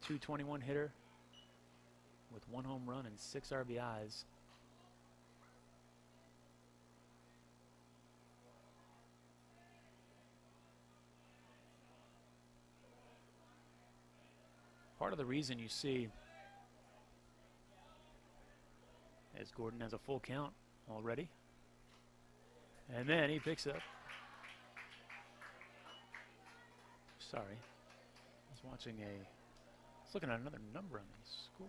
.221 hitter with 1 home run and 6 RBIs. Part of the reason you see as Gordon has a full count already. And then he picks up. Sorry. I was looking at another number on the score.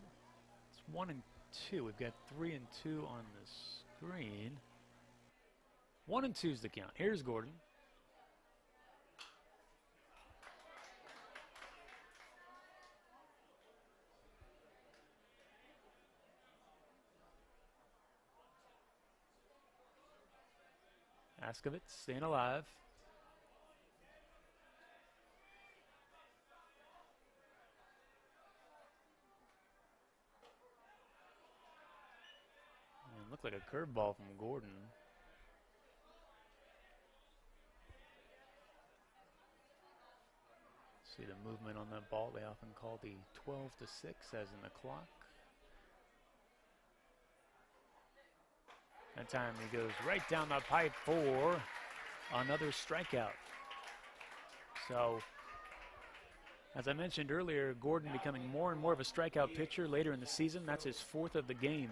It's 1 and 2. We've got 3 and 2 on the screen. 1 and 2 is the count. Here's Gordon. Askovitz staying alive. And looked like a curveball from Gordon. See the movement on that ball. They often call the 12 to 6 as in the clock. That time he goes right down the pipe for another strikeout. So, as I mentioned earlier, Gordon becoming more and more of a strikeout pitcher later in the season. That's his 4th of the game.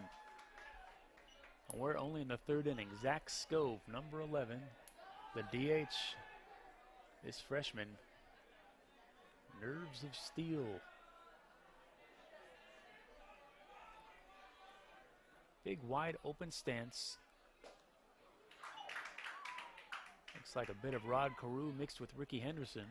We're only in the 3rd inning. Zach Scove, number 11, the DH, this freshman. Nerves of steel. Big wide open stance. Looks like a bit of Rod Carew mixed with Ricky Henderson.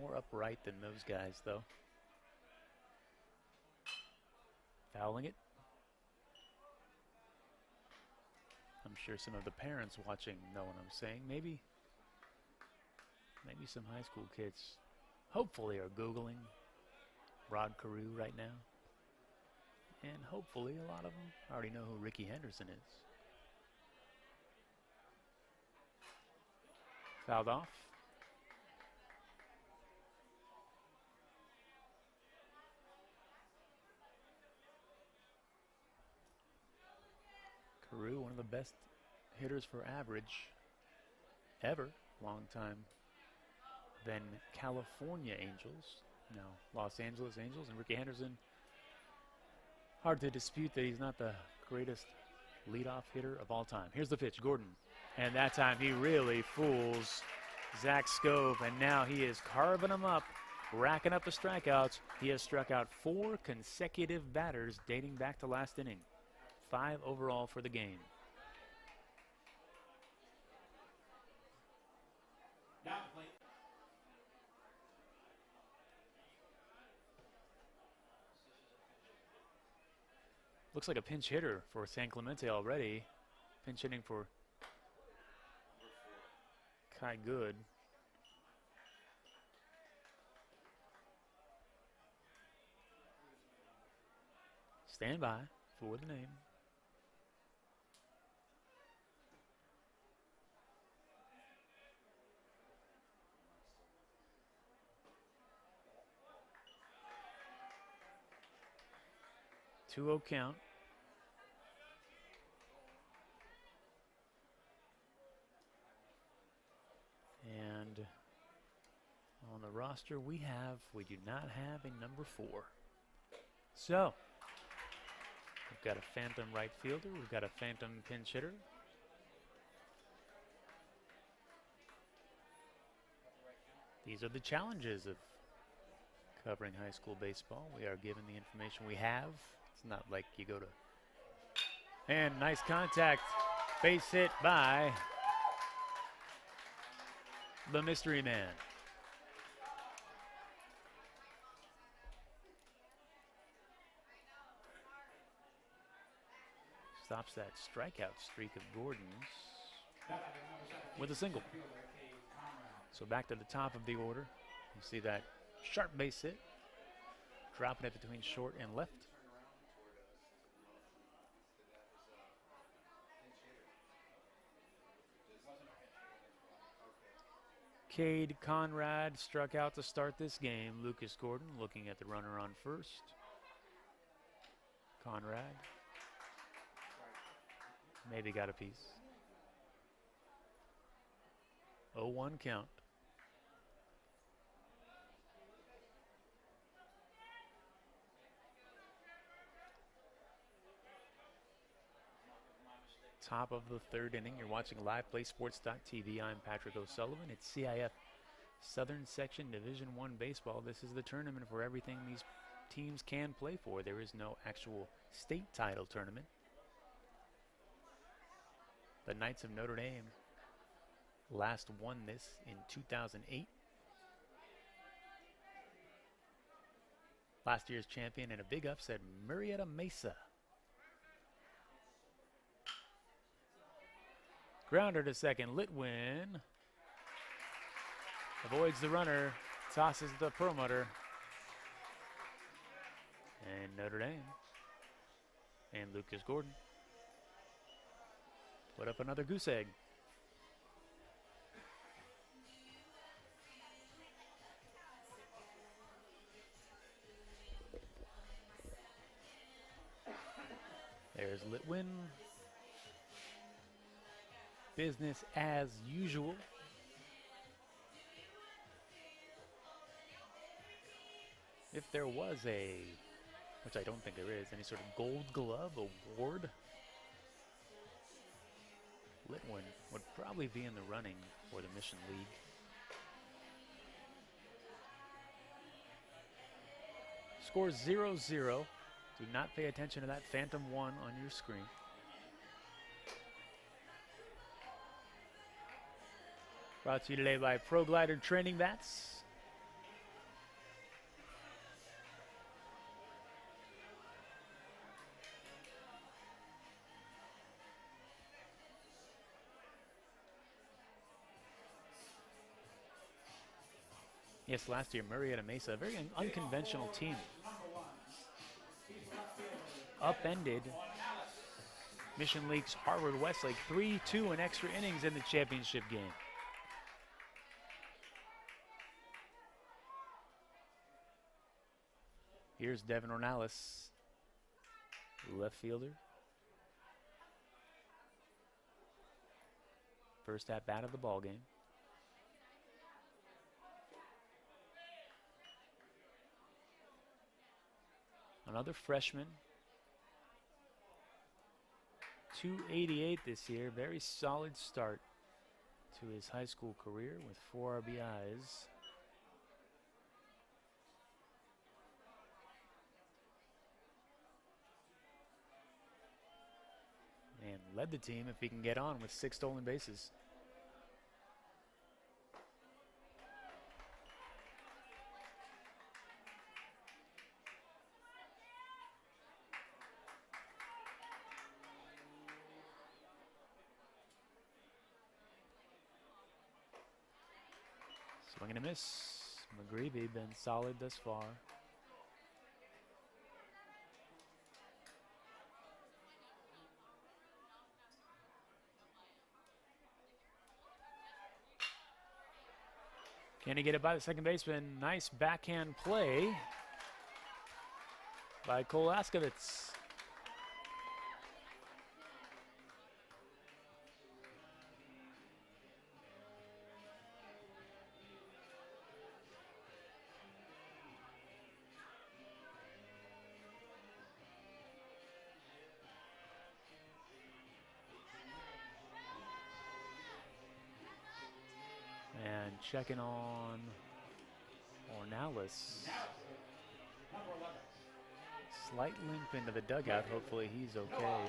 More upright than those guys, though. Fouling it. I'm sure some of the parents watching know what I'm saying. Maybe some high school kids hopefully are Googling Rod Carew right now. And hopefully a lot of them already know who Ricky Henderson is. Fouled off. Carew, one of the best hitters for average ever, long time. Then California Angels, now Los Angeles Angels, and Ricky Henderson. Hard to dispute that he's not the greatest leadoff hitter of all time. Here's the pitch, Gordon. And that time he really fools Zach Scove, and now he is carving them up, racking up the strikeouts. He has struck out 4 consecutive batters dating back to last inning. 5 overall for the game. Looks like a pinch hitter for San Clemente already. Pinch hitting for Kai Good. Stand by for the name. Two-0 count. And on the roster we do not have a number 4. So, we've got a phantom right fielder, we've got a phantom pinch hitter. These are the challenges of covering high school baseball. We are given the information we have. It's not like you go to... And nice contact. Base hit by the mystery man. Stops that strikeout streak of Gordon's with a single. So back to the top of the order. You see that sharp base hit, dropping it between short and left. Cade Conrad struck out to start this game. Lucas Gordon looking at the runner on first. Conrad maybe got a piece. 0-1 count. Top of the third inning. You're watching LivePlaySports.tv. I'm Patrick O'Sullivan. It's CIF Southern Section Division I Baseball. This is the tournament for everything these teams can play for. There is no actual state title tournament. The Knights of Notre Dame last won this in 2008. Last year's champion and a big upset, Marietta Mesa. Grounder to second. Litwin avoids the runner, tosses the promoter. And Notre Dame and Lucas Gordon put up another goose egg. There's Litwin. Business as usual. If there was a, which I don't think there is, any sort of Gold Glove award, Litwin would probably be in the running for the Mission League. Score 0-0. Do not pay attention to that Phantom 1 on your screen. Brought to you today by Pro Glider Training Bats. Yes, last year, Marietta Mesa, a very unconventional team, upended Mission League's Harvard Westlake 3-2 in extra innings in the championship game. Here's Devin Ornelas, left fielder. First at bat of the ball game. Another freshman. 288 this year. Very solid start to his high school career with 4 RBIs. And led the team, if he can get on, with 6 stolen bases. Swing and a miss. McGreevy been solid thus far. Can he get it by the second baseman? Nice backhand play by Cole Askovitz. And checking on Ornelas. Slight limp into the dugout. Hopefully he's okay.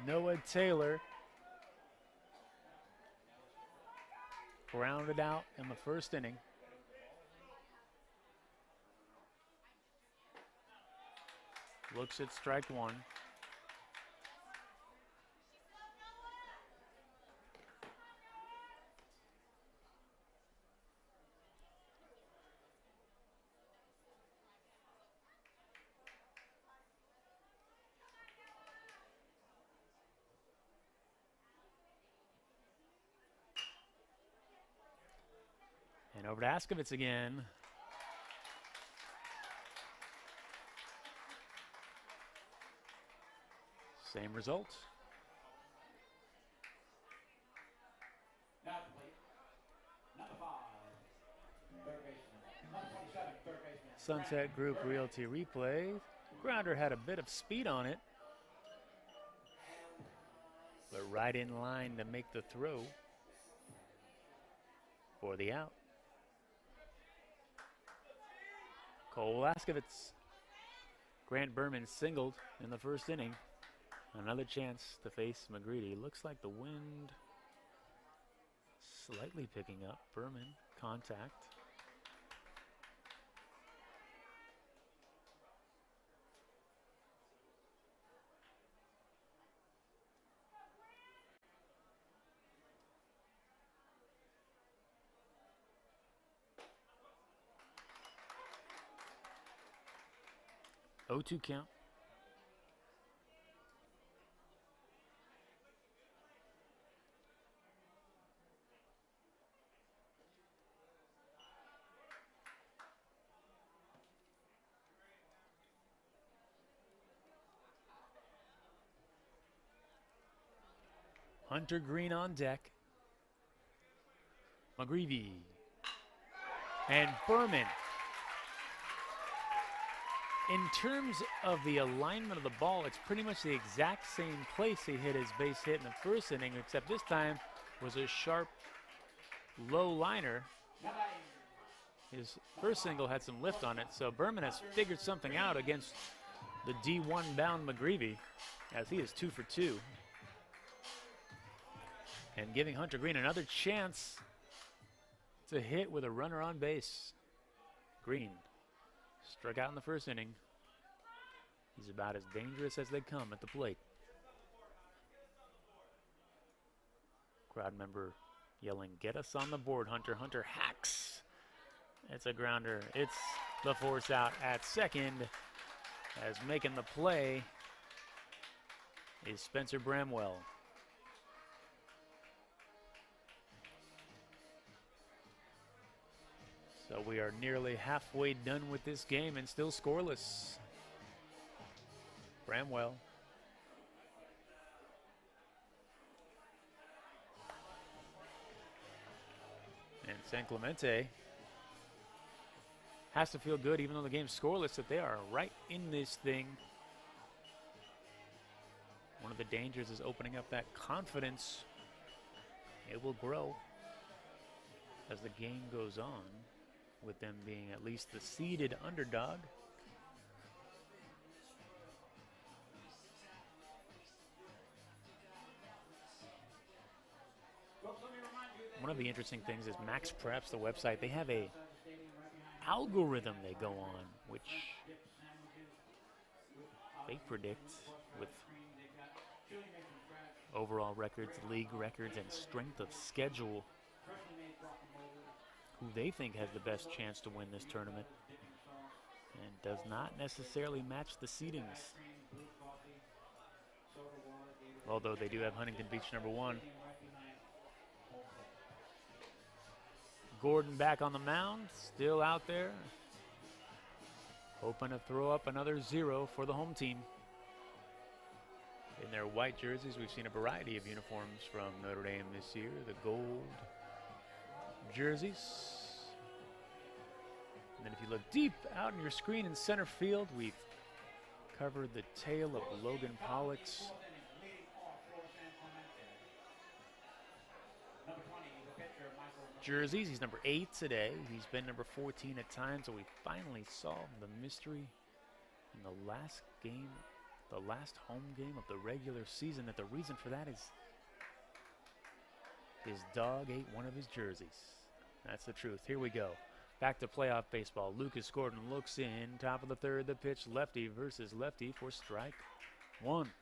Noah Taylor grounded out in the first inning. Looks at strike 1. And over to Askovitz again. Same result. Sunset Group Realty replay. Grounder had a bit of speed on it, but right in line to make the throw for the out. Cole Askovitz. Grant Berman singled in the first inning. Another chance to face McGreedy. Looks like the wind slightly picking up. Berman, contact. O2 count. Hunter Green on deck. McGreevy. And Berman. In terms of the alignment of the ball, it's pretty much the exact same place he hit his base hit in the first inning, except this time was a sharp, low liner. His first single had some lift on it, so Berman has figured something out against the D1 bound McGreevy, as he is 2 for 2. And giving Hunter Green another chance to hit with a runner on base. Green struck out in the first inning. He's about as dangerous as they come at the plate. Crowd member yelling, "Get us on the board, Hunter." Hunter hacks. It's a grounder. It's the force out at second, as making the play is Spencer Bramwell. So we are nearly halfway done with this game and still scoreless. Bramwell. And San Clemente has to feel good, even though the game's scoreless, that they are right in this thing. One of the dangers is opening up that confidence. It will grow as the game goes on, with them being at least the seeded underdog. One of the interesting things is Max Preps, the website, they have a algorithm they go on, which they predict with overall records, league records, and strength of schedule, who they think has the best chance to win this tournament, and does not necessarily match the seedings. Although they do have Huntington Beach #1. Gordon back on the mound, still out there, hoping to throw up another 0 for the home team. In their white jerseys, we've seen a variety of uniforms from Notre Dame this year. The gold jerseys. And then if you look deep out on your screen in center field, we've covered the tale of Logan Pollock's jerseys. He's number 8 today. He's been number 14 at times, so we finally solved the mystery in the last game, the last home game of the regular season, that the reason for that is his dog ate one of his jerseys. That's the truth. Here we go. Back to playoff baseball. Lucas Gordon looks in. Top of the third, the pitch, lefty versus lefty for strike 1.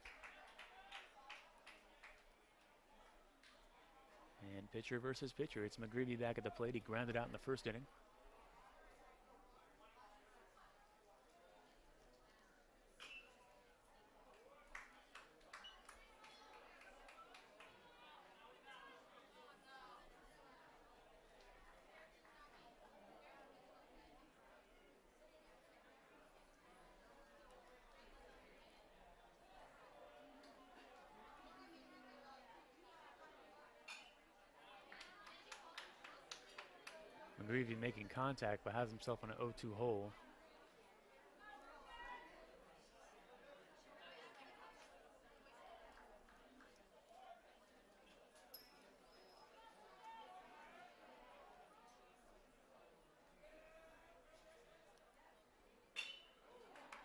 And pitcher versus pitcher. It's McGreevy back at the plate. He grounded out in the first inning. Greavy making contact, but has himself in an 0-2 hole.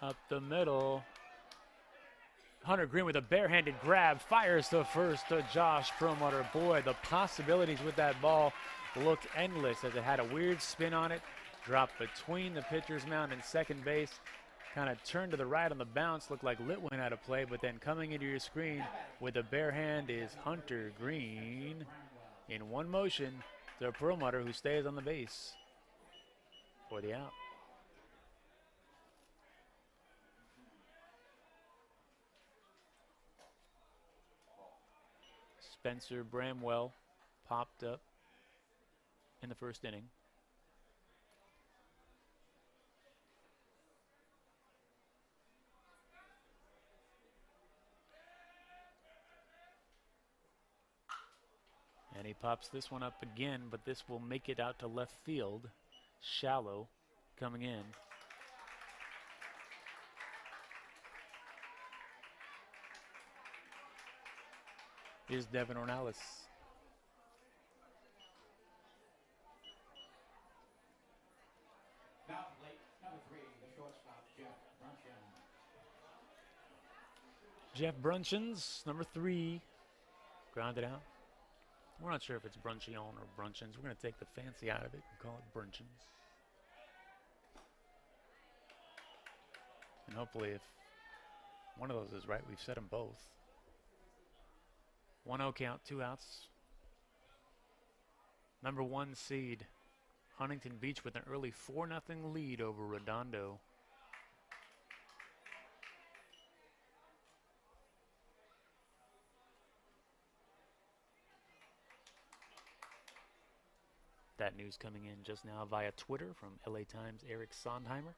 Up the middle. Hunter Green with a barehanded grab, fires the first to Josh Perlmutter. Boy, the possibilities with that ball looked endless as it had a weird spin on it. Dropped between the pitcher's mound and second base. Kind of turned to the right on the bounce, looked like Litwin had a play, but then coming into your screen with a bare hand is Hunter Green. In one motion to Perlmutter, who stays on the base for the out. Spencer Bramwell popped up in the first inning. And he pops this one up again, but this will make it out to left field. Shallow coming in. Is Devin Ornelas. Now, number 3, the shortstop, Jeff Bruncheon. Jeff Bruncheons, number 3, grounded out. We're not sure if it's Bruncheon or Bruncheons. We're going to take the fancy out of it and call it Bruncheons. And hopefully if one of those is right, we've said them both. 1-0 count, 2 outs. Number 1 seed, Huntington Beach with an early 4-0 lead over Redondo. That news coming in just now via Twitter from LA Times' Eric Sondheimer.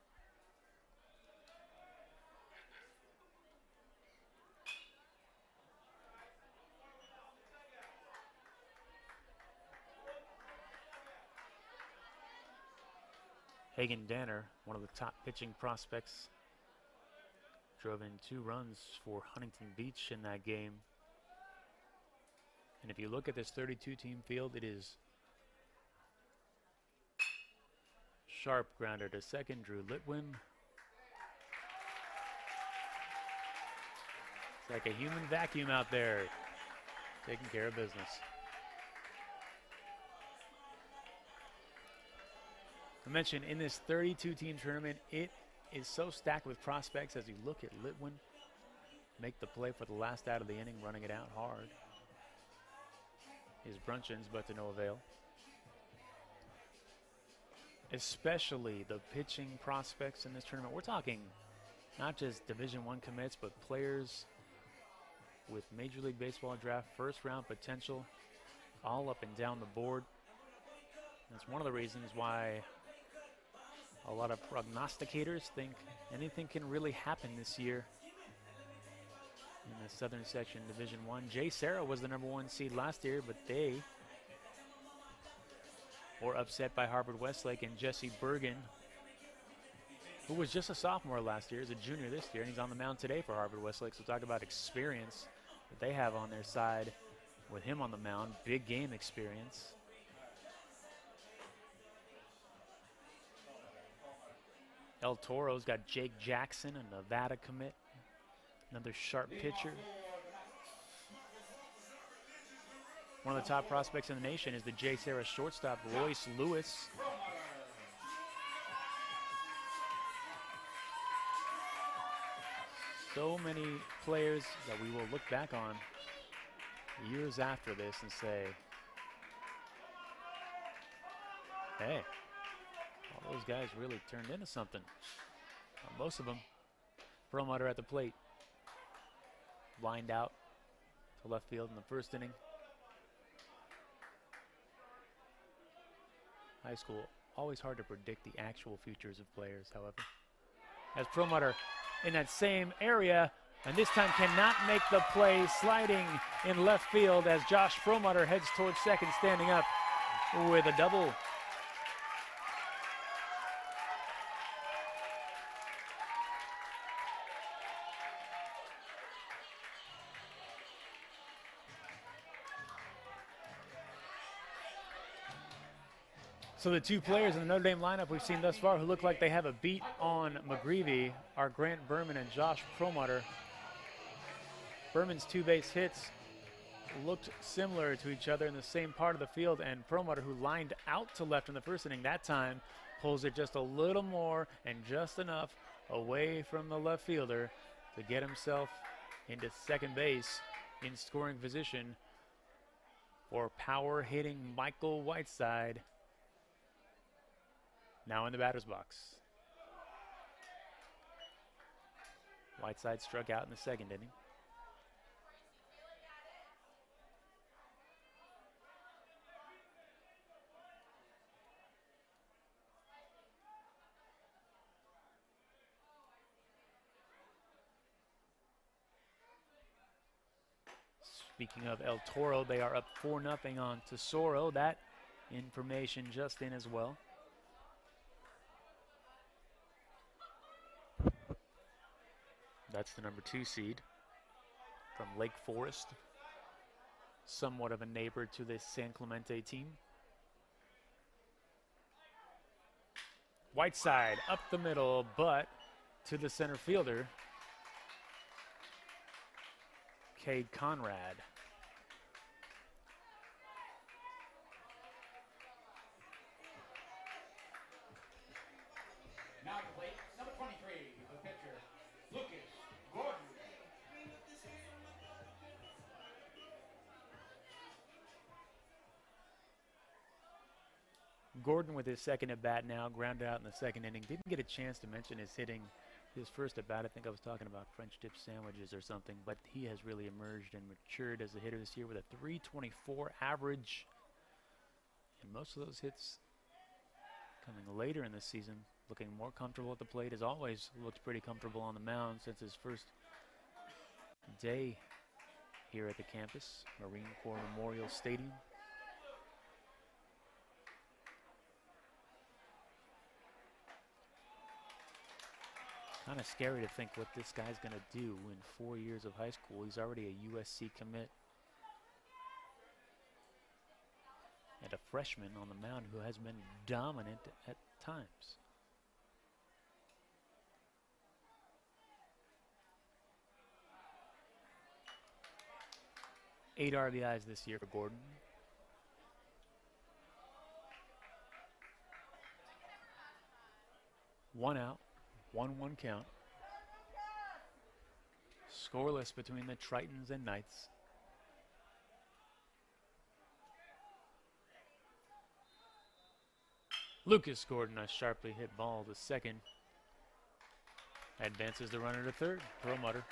Hagen Danner, one of the top pitching prospects, drove in 2 runs for Huntington Beach in that game. And if you look at this 32-team field, it is Sharp grounder to second, Drew Litwin. It's like a human vacuum out there, taking care of business. I mentioned in this 32-team tournament, it is so stacked with prospects. As you look at Litwin make the play for the last out of the inning, running it out hard, is Bruncheons, but to no avail. Especially the pitching prospects in this tournament. We're talking not just Division I commits, but players with Major League Baseball draft first-round potential all up and down the board. That's one of the reasons why a lot of prognosticators think anything can really happen this year in the Southern Section Division I. Jay Serra was the number 1 seed last year, but they were upset by Harvard Westlake, and Jesse Bergen, who was just a sophomore last year, is a junior this year, and he's on the mound today for Harvard Westlake. So talk about experience that they have on their side with him on the mound, big game experience. El Toro's got Jake Jackson, a Nevada commit, another sharp pitcher. One of the top prospects in the nation is the Jay Serra shortstop, Royce Lewis. So many players that we will look back on years after this and say, hey, all those guys really turned into something. Well, most of them. Perlmutter at the plate. Lined out to left field in the first inning. High school, always hard to predict the actual futures of players, however. As Perlmutter in that same area, and this time cannot make the play, sliding in left field as Josh Perlmutter heads towards second, standing up with a double. So the two players in the Notre Dame lineup we've seen thus far who look like they have a beat on McGreevy are Grant Berman and Josh Perlmutter. Berman's 2 base hits looked similar to each other in the same part of the field, and Perlmutter, who lined out to left in the first inning, that time pulls it just a little more and just enough away from the left fielder to get himself into second base in scoring position for power hitting Michael Whiteside, now in the batter's box. Whiteside struck out in the second inning. Speaking of El Toro, they are up 4-0 on Tesoro. That information just in as well. That's the number 2 seed from Lake Forest. Somewhat of a neighbor to this San Clemente team. Whiteside up the middle, but to the center fielder, Cade Conrad. Now at the plate, number 23, the pitcher, Lucas Gordon. Gordon with his second at bat now, grounded out in the second inning. Didn't get a chance to mention his hitting. His first at bat, I think I was talking about French dip sandwiches or something, but he has really emerged and matured as a hitter this year with a .324 average. And most of those hits coming later in the season, looking more comfortable at the plate. As always, looked pretty comfortable on the mound since his first day here at the campus, Marine Corps Memorial Stadium. Kind of scary to think what this guy's going to do in 4 years of high school. He's already a USC commit. And a freshman on the mound who has been dominant at times. Eight RBIs this year for Gordon. One out. 1-1 count. Scoreless between the Tritons and Knights. Lucas Gordon, a sharply hit ball to second. Advances the runner to third. Perlmutter.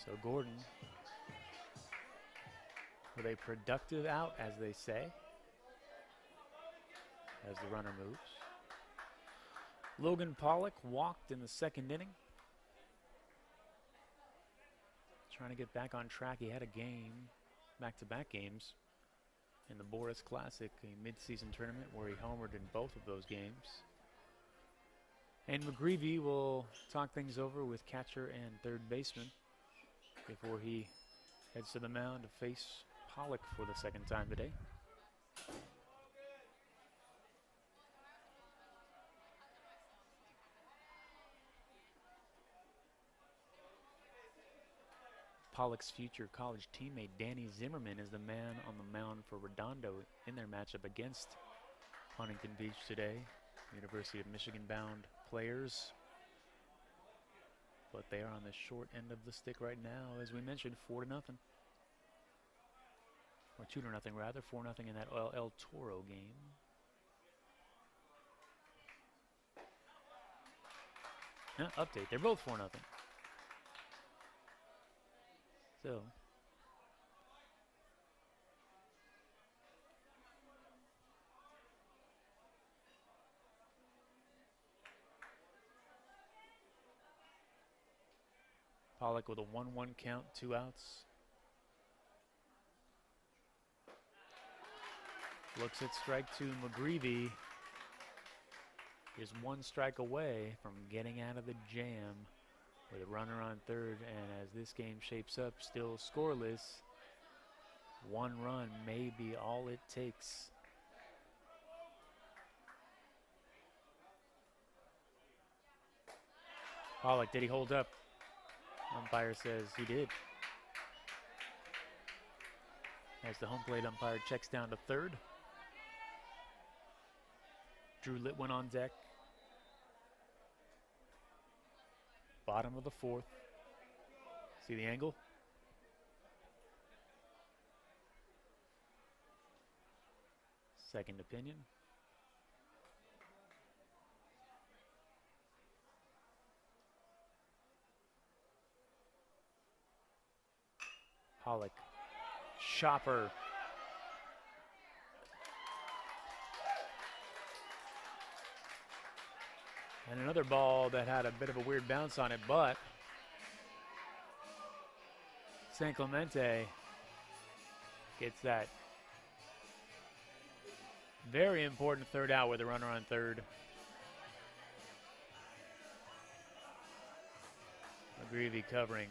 So Gordon with a productive out, as they say, as the runner moves. Logan Pollock walked in the second inning. Trying to get back on track. He had a game, back-to-back games, in the Boris Classic, a mid-season tournament where he homered in both of those games. And McGreevy will talk things over with catcher and third baseman before he heads to the mound to face Pollock for the second time today. Pollock's future college teammate Danny Zimmerman is the man on the mound for Redondo in their matchup against Huntington Beach today. University of Michigan bound players. But they are on the short end of the stick right now, as we mentioned, 4-0. Or 2-0 rather, 4-0 in that El Toro game. Update, they're both 4-0. So, Pollock with a 1-1 count, 2 outs. Looks at strike two. McGreevy is one strike away from getting out of the jam with a runner on third. And as this game shapes up, still scoreless, one run may be all it takes. Pollock, did he hold up? Umpire says he did. As the home plate umpire checks down to third. Drew Litwin on deck. Bottom of the fourth. See the angle? Second opinion. Pollock. Chopper. And another ball that had a bit of a weird bounce on it, but San Clemente gets that very important third out with a runner on third. McGreevy covering.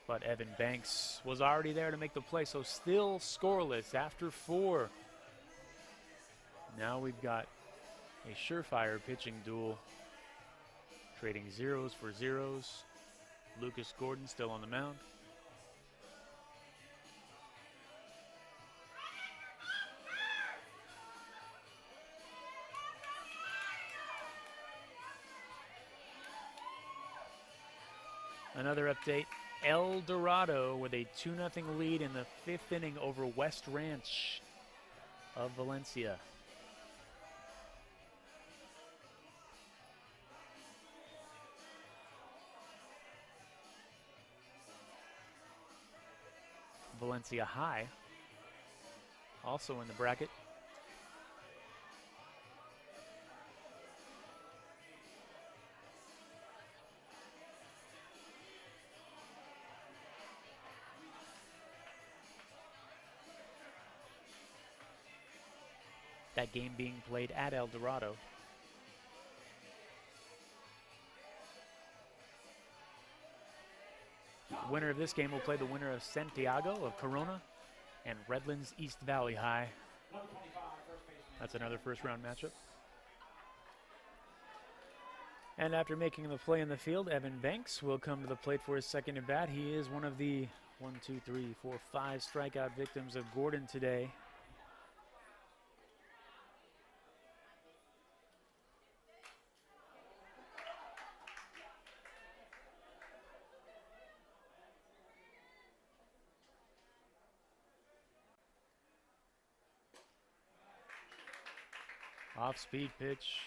But Evan Banks was already there to make the play, so still scoreless after four. Now we've got a surefire pitching duel, trading zeros for zeros. Lucas Gordon still on the mound. Another update. El Dorado with a 2-0 lead in the fifth inning over West Ranch of Valencia. Valencia High also in the bracket. That game being played at El Dorado. The winner of this game will play the winner of Santiago of Corona and Redlands East Valley High. That's another first round matchup. And after making the play in the field, Evan Banks will come to the plate for his second at bat. He is one of the 5 strikeout victims of Gordon today. Off-speed pitch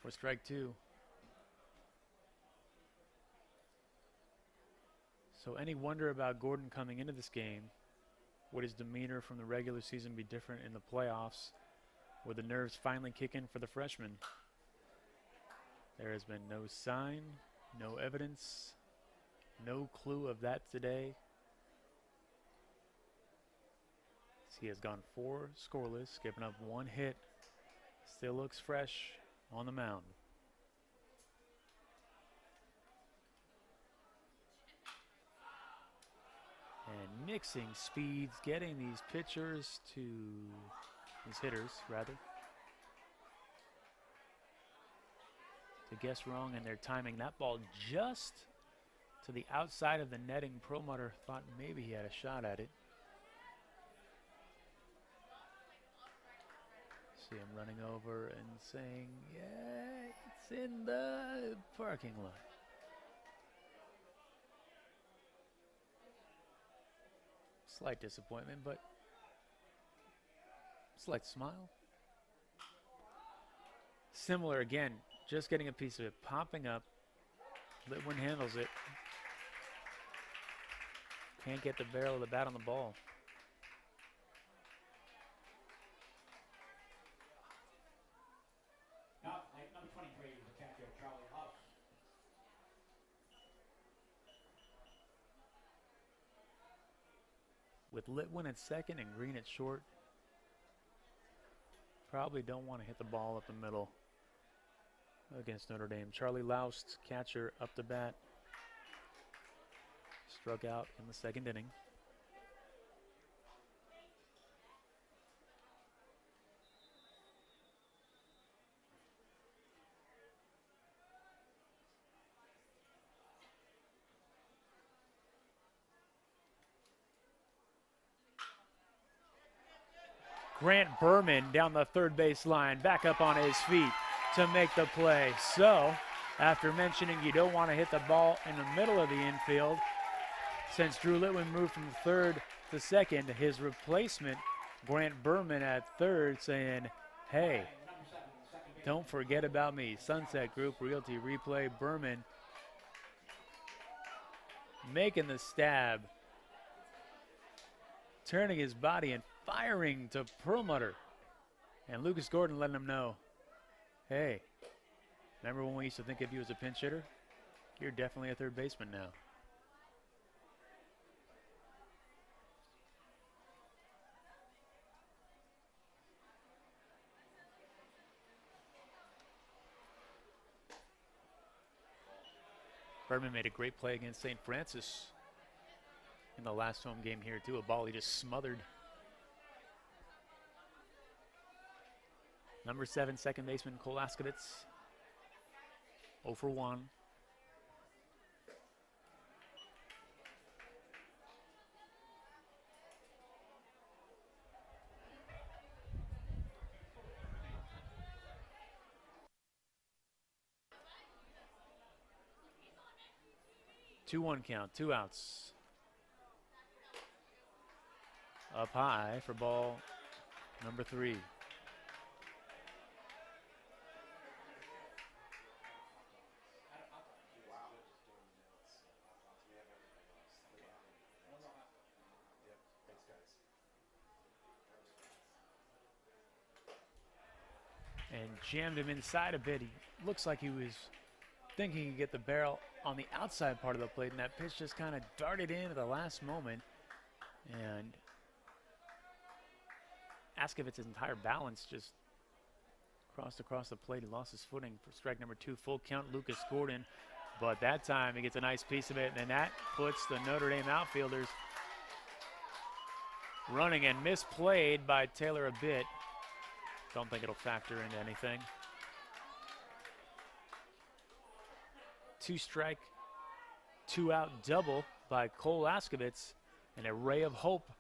for strike two. So any wonder about Gordon coming into this game? Would his demeanor from the regular season be different in the playoffs? Would the nerves finally kick in for the freshman? There has been no sign, no evidence, no clue of that today. He has gone 4 scoreless, given up 1 hit. Still looks fresh on the mound. And mixing speeds, getting these pitchers to, these hitters rather, to guess wrong in their timing. That ball just to the outside of the netting. Perlmutter thought maybe he had a shot at it. See him running over and saying, yeah, it's in the parking lot. Slight disappointment, but slight smile. Similar again, just getting a piece of it, popping up. Litwin handles it. Can't get the barrel of the bat on the ball. Litwin at second and Green at short. Probably don't want to hit the ball up the middle against Notre Dame. Charlie Loust, catcher, up to bat. Struck out in the second inning. Grant Berman down the third base line, back up on his feet to make the play. So, after mentioning you don't want to hit the ball in the middle of the infield, since Drew Litwin moved from third to second, his replacement, Grant Berman at third, saying, hey, don't forget about me. Sunset Group Realty Replay. Berman making the stab, turning his body and firing to Perlmutter. And Lucas Gordon letting him know, hey, remember when we used to think of you as a pinch hitter? You're definitely a third baseman now. Berman made a great play against St. Francis in the last home game here too. A ball he just smothered. Number 7, second baseman Cole Askevitz, 0 for 1. Two one count, 2 outs. Up high for ball number 3. And jammed him inside a bit. He looks like he was thinking he could get the barrel on the outside part of the plate, and that pitch just kind of darted in at the last moment. And Askevitz's entire balance just crossed across the plate. He lost his footing for strike number 2. Full count, Lucas Gordon. But that time he gets a nice piece of it, and that puts the Notre Dame outfielders running, and misplayed by Taylor a bit. Don't think it'll factor into anything. 2 strike, 2 out double by Cole Askevitz, and a ray of hope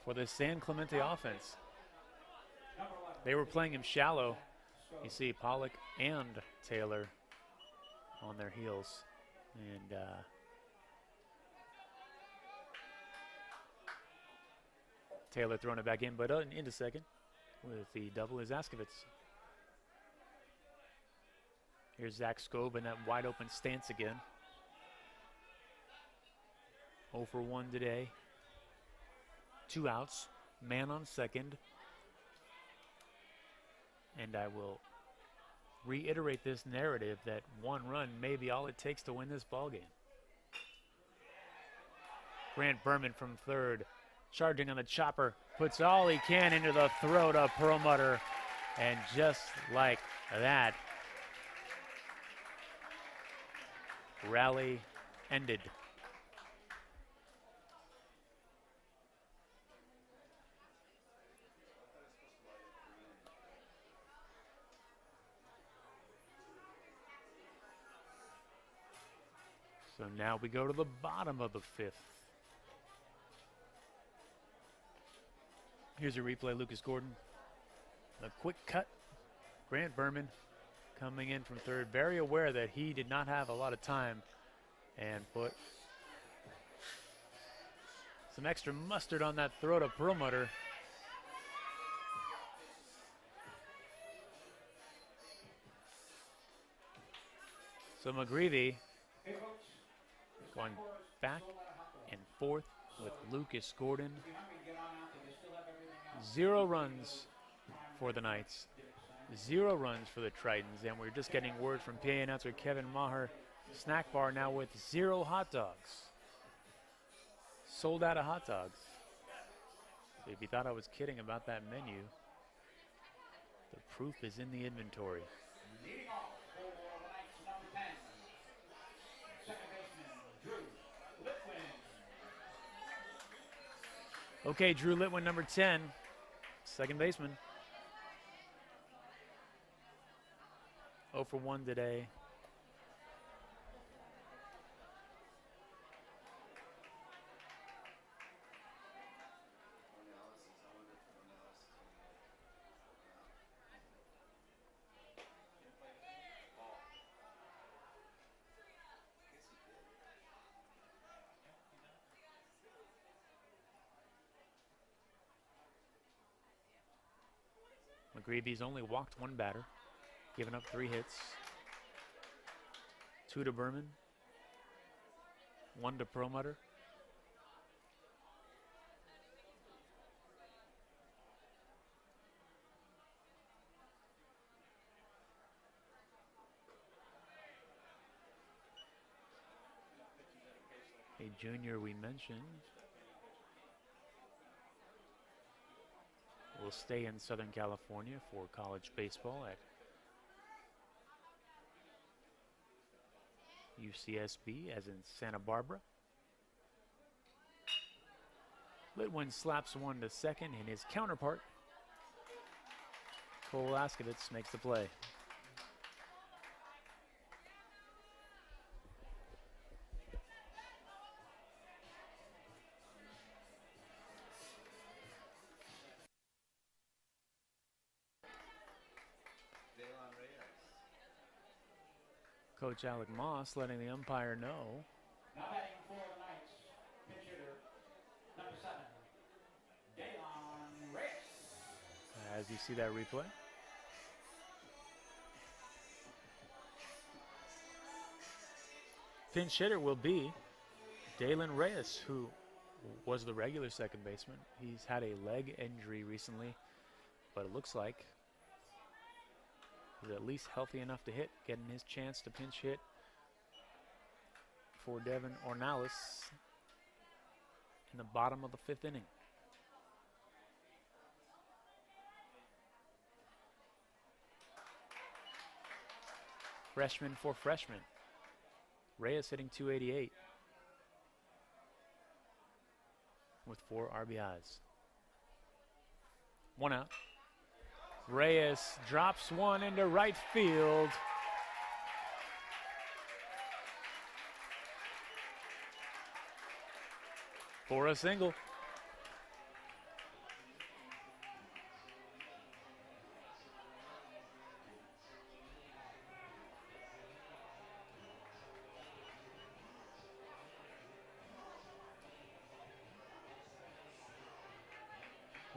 for the San Clemente offense. They were playing him shallow. You see Pollock and Taylor on their heels. And Taylor throwing it back in, but into second with the double is Askevitz. Here's Zach Scobe in that wide open stance again. 0 for 1 today. 2 outs, man on second. And I will reiterate this narrative that 1 run may be all it takes to win this ballgame. Grant Berman from third, charging on the chopper, puts all he can into the throat of Perlmutter, and just like that, rally ended. So now we go to the bottom of the 5th. Here's a replay, Lucas Gordon. A quick cut. Grant Berman coming in from third, very aware that he did not have a lot of time, and put some extra mustard on that throat of Perlmutter. So McGreevy going back and forth with Lucas Gordon. 0 runs for the Knights, 0 runs for the Tritons, and we're just getting word from PA announcer Kevin Maher, snack bar now with 0 hot dogs. Sold out of hot dogs. So if you thought I was kidding about that menu, the proof is in the inventory. Leading off for tonight's number 10, second baseman, Drew Litwin. Okay, Drew Litwin, number 10, second baseman. 0 for 1 today. McGreevy's only walked 1 batter, given up 3 hits. 2 to Berman, 1 to Perlmutter. A junior we mentioned will stay in Southern California for college baseball at UCSB, as in Santa Barbara. Litwin slaps 1 to second, and his counterpart, Cole Laskovitz, makes the play. Coach Alec Moss letting the umpire know. Now batting for tonight's pinch hitter, number 7, Daylon Reyes. As you see that replay. Pinch hitter will be Daylon Reyes, who was the regular second baseman. He's had a leg injury recently, but it looks like he's at least healthy enough to hit, getting his chance to pinch hit for Devin Ornelas in the bottom of the 5th inning. Freshman for freshman. Reyes hitting .288 with 4 RBIs. 1 out. Reyes drops 1 into right field. For a single.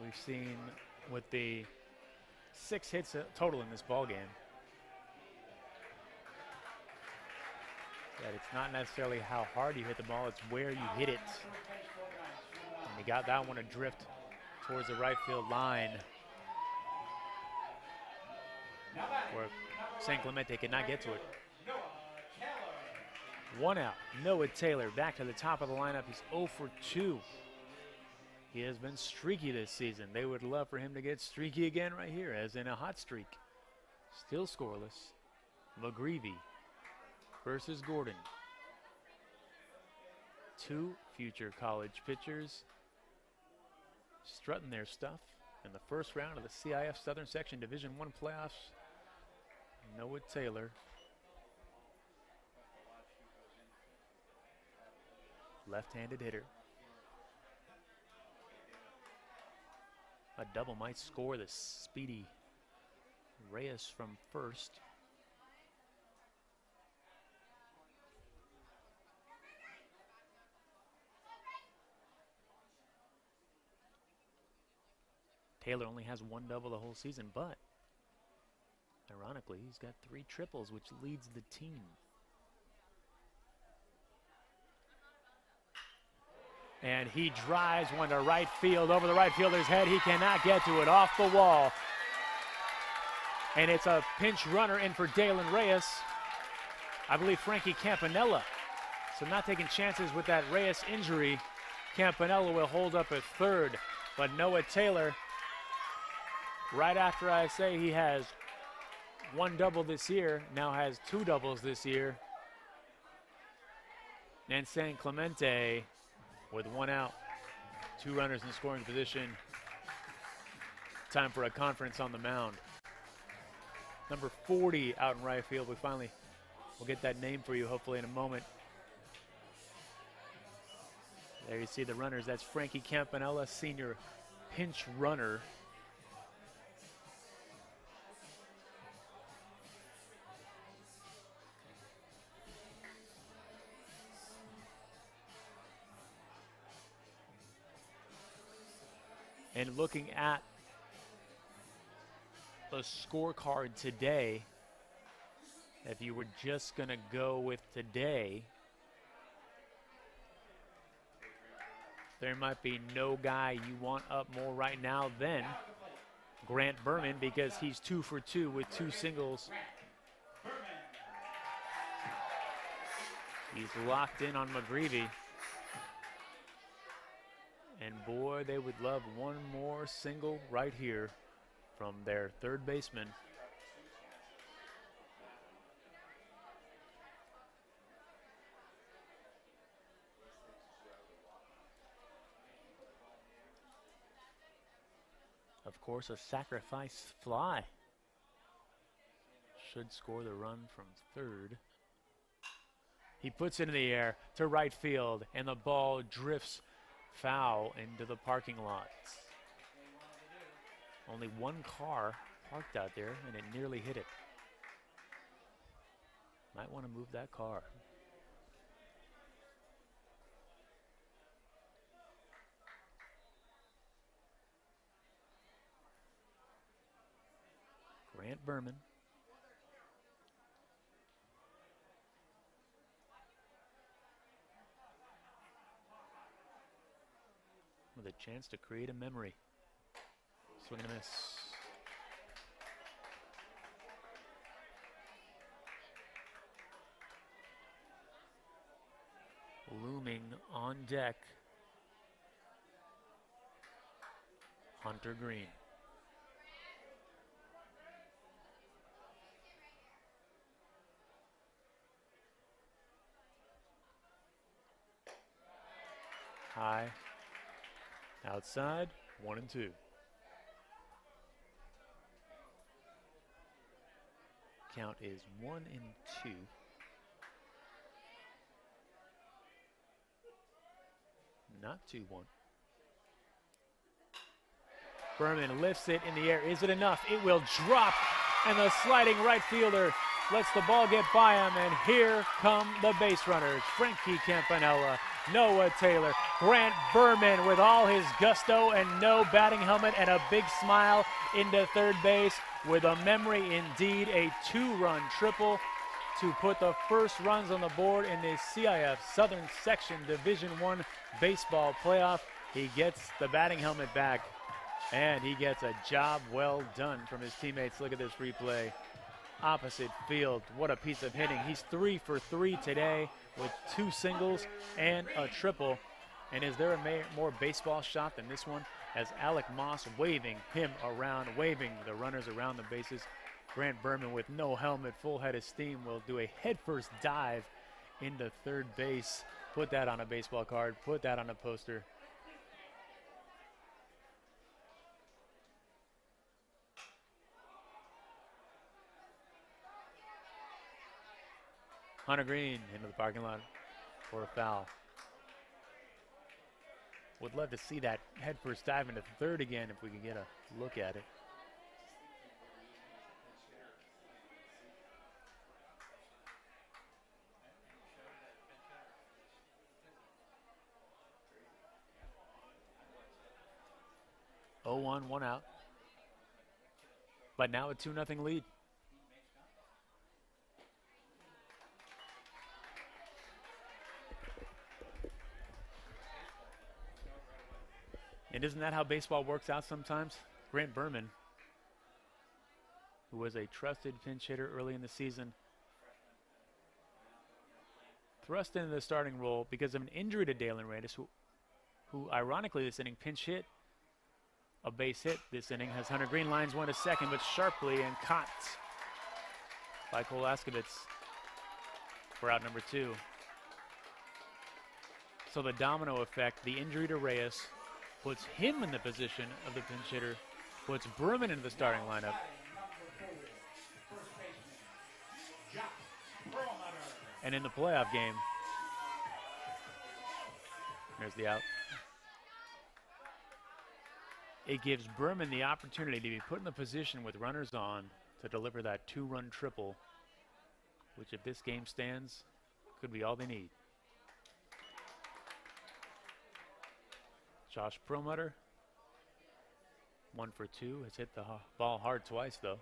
We've seen with the 6 hits total in this ball game that it's not necessarily how hard you hit the ball, it's where you hit it. And he got that one adrift towards the right field line, where St. Clemente could not get to it. 1 out. Noah Taylor back to the top of the lineup. He's 0 for 2. He has been streaky this season. They would love for him to get streaky again right here, as in a hot streak. Still scoreless. McGreevy versus Gordon. 2 future college pitchers strutting their stuff in the first round of the CIF Southern Section Division I playoffs. Noah Taylor, left-handed hitter. A double might score the speedy Reyes from first. Taylor only has 1 double the whole season, but ironically, he's got 3 triples, which leads the team. And he drives 1 to right field, over the right fielder's head. He cannot get to it, off the wall. And it's a pinch runner in for Daylon Reyes. I believe Frankie Campanella. So not taking chances with that Reyes injury. Campanella will hold up at third. But Noah Taylor, right after I say he has one double this year, now has two doubles this year. And San Clemente with one out, two runners in scoring position. Time for a conference on the mound. Number 40 out in right field. We'll get that name for you hopefully in a moment. There you see the runners. That's Frankie Campanella, senior pinch runner. And looking at the scorecard today, if you were just going to go with today, there might be no guy you want up more right now than Grant Berman, because he's 2 for 2 with 2 singles. He's locked in on McGreevy. And boy, they would love one more single right here from their third baseman. Of course, a sacrifice fly should score the run from third. He puts it in the air to right field, and the ball drifts foul into the parking lot. Only one car parked out there, and it nearly hit it. Might want to move that car. Grant Berman. With a chance to create a memory. Swing and a miss. Looming on deck, Hunter Green. High, outside, 1 and 2. Count is 1 and 2. Not 2-1. Berman lifts it in the air. Is it enough? It will drop, and the sliding right fielder lets the ball get by him, and here come the base runners. Frankie Campanella, Noah Taylor, Grant Berman with all his gusto and no batting helmet and a big smile into third base with a memory, indeed, a 2-run triple to put the first runs on the board in the CIF Southern Section Division I baseball playoff. He gets the batting helmet back, and he gets a job well done from his teammates. Look at this replay. Opposite field, what a piece of hitting. He's 3 for 3 today with 2 singles and a triple. And is there a more baseball shot than this one? As Alec Moss waving him around, waving the runners around the bases. Grant Berman with no helmet, full head of steam, will do a headfirst dive into third base. Put that on a baseball card, put that on a poster. Hunter Green into the parking lot for a foul. Would love to see that headfirst dive into third again if we could get a look at it. Oh, 1 out. But now a 2-0 lead. And isn't that how baseball works out sometimes? Grant Berman, who was a trusted pinch hitter early in the season, thrust into the starting role because of an injury to Dalen Reyes, who ironically this inning pinch hit a base hit this inning as Hunter Green lines one to second, but sharply and caught by Cole Askovitz for out number 2. So the domino effect, the injury to Reyes, puts him in the position of the pinch hitter, puts Berman into the starting lineup. And in the playoff game, there's the out. It gives Berman the opportunity to be put in the position with runners on to deliver that 2-run triple, which if this game stands, could be all they need. Josh Perlmutter, 1 for 2, has hit the ball hard twice though.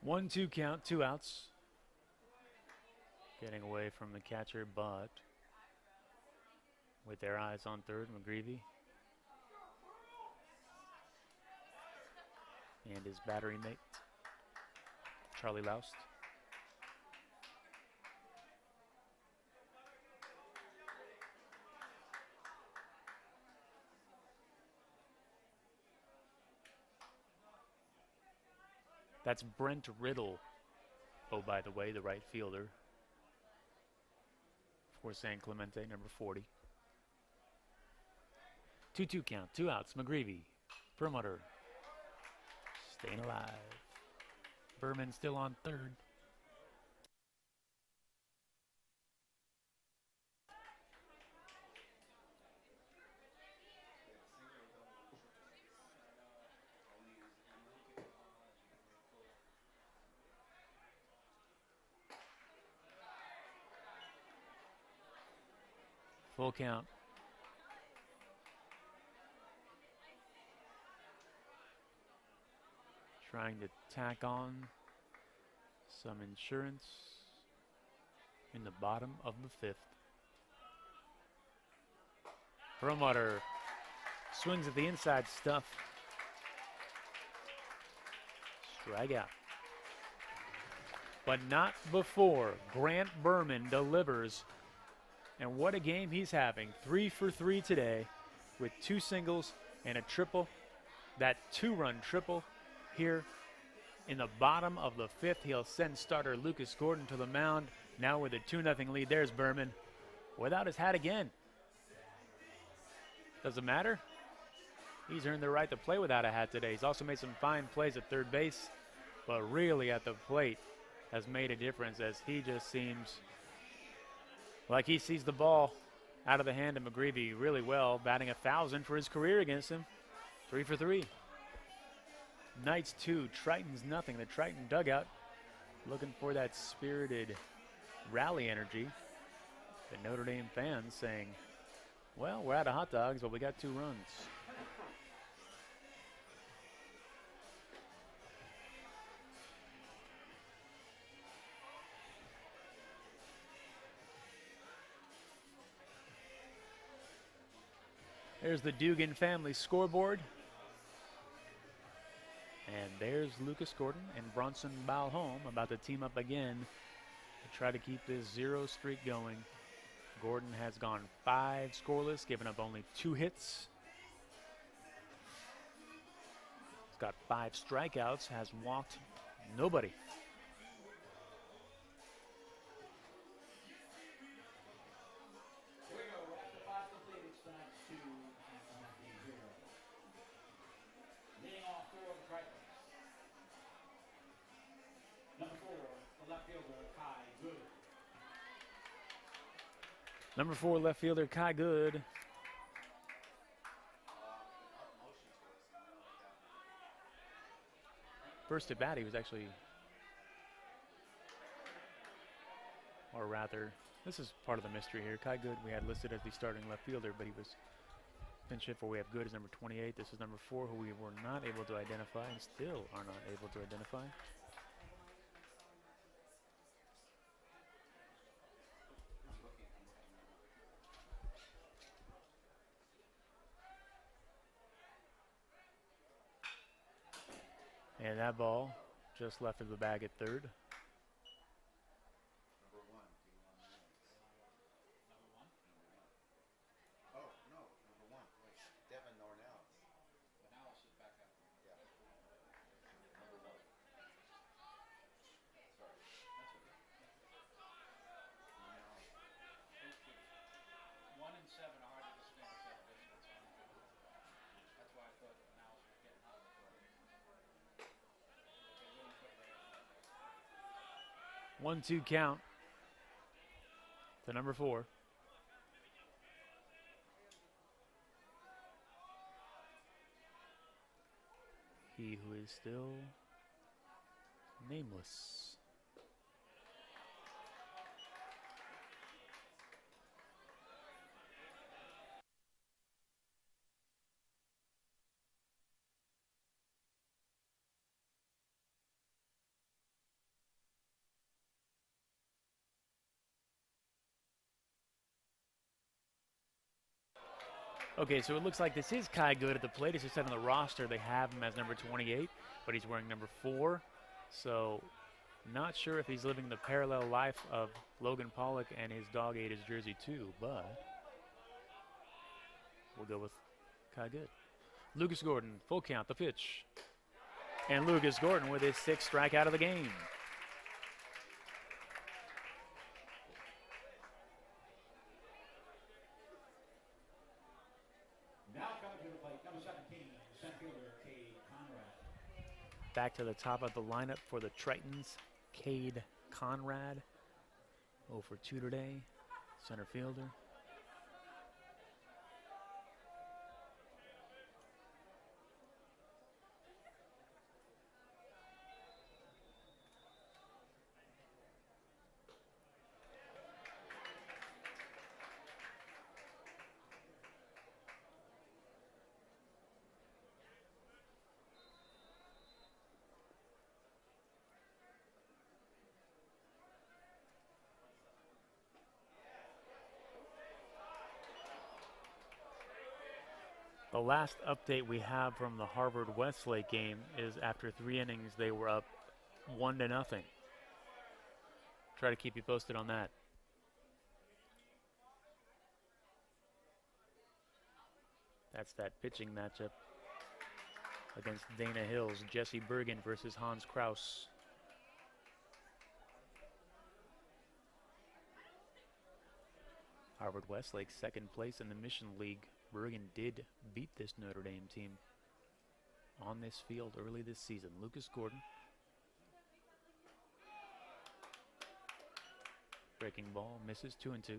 One-two count, 2 outs. Getting away from the catcher, but with their eyes on third, McGreevy and his battery mate, Charlie Loust. That's Brent Riddle, oh, by the way, the right fielder for San Clemente, number 40. 2-2 count, 2 outs. McGreevy, Perlmutter, staying alive. Berman still on third. Full count. Trying to tack on some insurance in the bottom of the 5th. Perlmutter swings at the inside stuff. Strike out. But not before Grant Berman delivers. And what a game he's having. 3 for 3 today with 2 singles and a triple. That 2-run triple here in the bottom of the 5th. He'll send starter Lucas Gordon to the mound. Now with a 2-0 lead, there's Berman without his hat again. Doesn't matter. He's earned the right to play without a hat today. He's also made some fine plays at third base, but really at the plate has made a difference as he just seems like he sees the ball out of the hand of McGreevy really well, batting 1,000 for his career against him. 3 for 3. Knights 2, Tritons nothing. The Triton dugout looking for that spirited rally energy. The Notre Dame fans saying, well, we're out of hot dogs, but we got 2 runs. There's the Dugan family scoreboard. And there's Lucas Gordon and Bronson Balholm about to team up again to try to keep this 0 streak going. Gordon has gone 5 scoreless, given up only 2 hits. He's got 5 strikeouts, has walked nobody. Number 4 left fielder Kai Good. First at bat, he was actually, or rather, this is part of the mystery here. Kai Good we had listed as the starting left fielder, but he was pinch hit for we have Good as number 28. This is number 4, who we were not able to identify and still are not able to identify. And that ball just left of the bag at third. One, two count to number 4. He who is still nameless. Okay, so it looks like this is Kai Good at the plate. As you said on the roster, they have him as number 28, but he's wearing number 4. So not sure if he's living the parallel life of Logan Pollock and his dog ate his jersey too, but we'll go with Kai Good. Lucas Gordon, full count, the pitch. And Lucas Gordon with his 6th strikeout of the game. Now coming to the plate, number 17, center fielder Cade Conrad. Back to the top of the lineup for the Tritons, Cade Conrad. 0 for 2 today, center fielder. The last update we have from the Harvard-Westlake game is after 3 innings, they were up 1-0. Try to keep you posted on that. That's that pitching matchup against Dana Hills. Jesse Bergen versus Hans Kraus. Harvard-Westlake, 2nd place in the Mission League. Bergen did beat this Notre Dame team on this field early this season. Lucas Gordon. Breaking ball, misses, 2-2.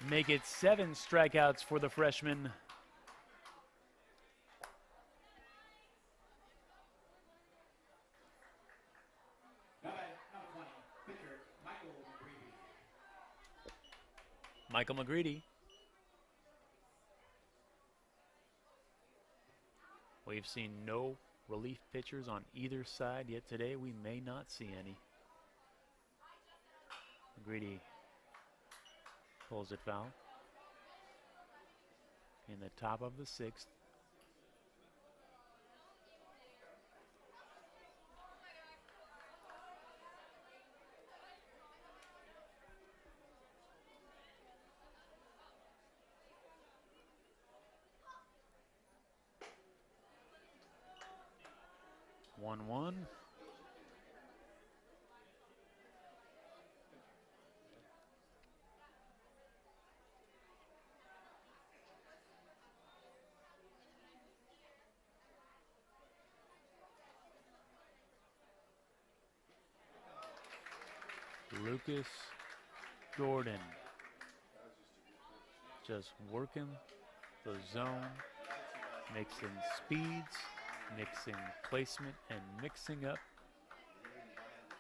Make it 7 strikeouts for the freshman. Number 20, pitcher Michael McGreevy. Michael McGreevy. We've seen no relief pitchers on either side yet today. We may not see any. McGreevy pulls it foul. In the top of the 6th. One. Lucas Gordon just working the zone, mixing speeds, mixing placement, and mixing up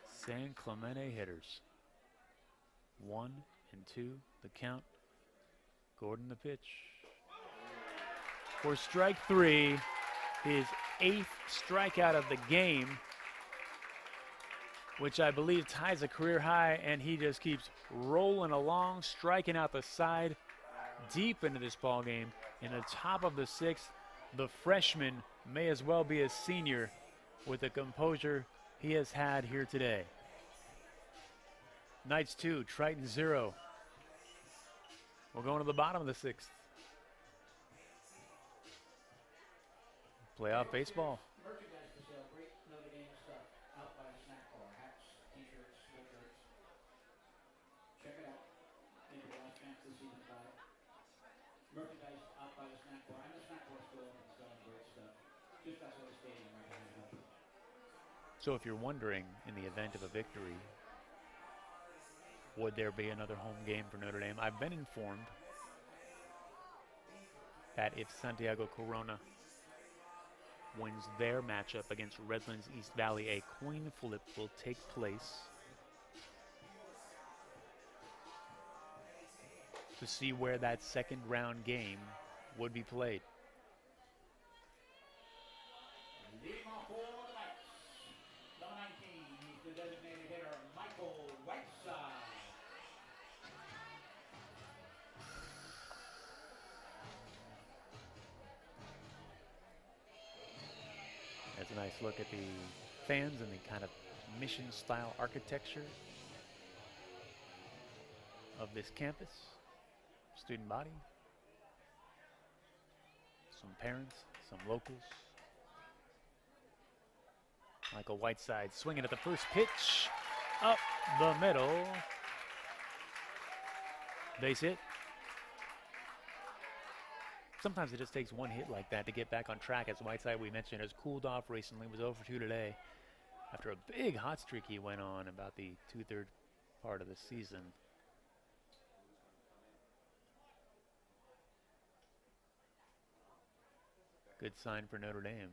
San Clemente hitters. 1 and 2, the count. Gordon the pitch. For strike 3, his 8th strikeout of the game, which I believe ties a career high, and he just keeps rolling along, striking out the side deep into this ball game. In the top of the 6th, the freshman may as well be a senior with the composure he has had here today. Knights 2, Triton 0. We're going to the bottom of the 6th. Playoff baseball. Merchandise for sale. Great Notre Dame stuff out by the snack bar. Hats, t-shirts, sweatshirts. Check it out. Maybe the last chance this season to buy it. Merchandise out by the snack bar. And the snack bar still open, selling great stuff. Just outside the stadium right behind us. So if you're wondering, in the event of a victory, would there be another home game for Notre Dame? I've been informed that if Santiago Corona wins their matchup against Redlands East Valley, a coin flip will take place to see where that second round game would be played. Leading off for the Knights. Number 19, he's the designated hitter, Michael Whiteside. That's a nice look at the fans and the kind of mission-style architecture of this campus. Student body, some parents, some locals. Michael Whiteside swinging at the first pitch, up the middle. Base hit. Sometimes it just takes one hit like that to get back on track, as Whiteside, we mentioned, has cooled off recently, was 0 for 2 today after a big hot streak he went on about the 2/3 part of the season. Good sign for Notre Dame.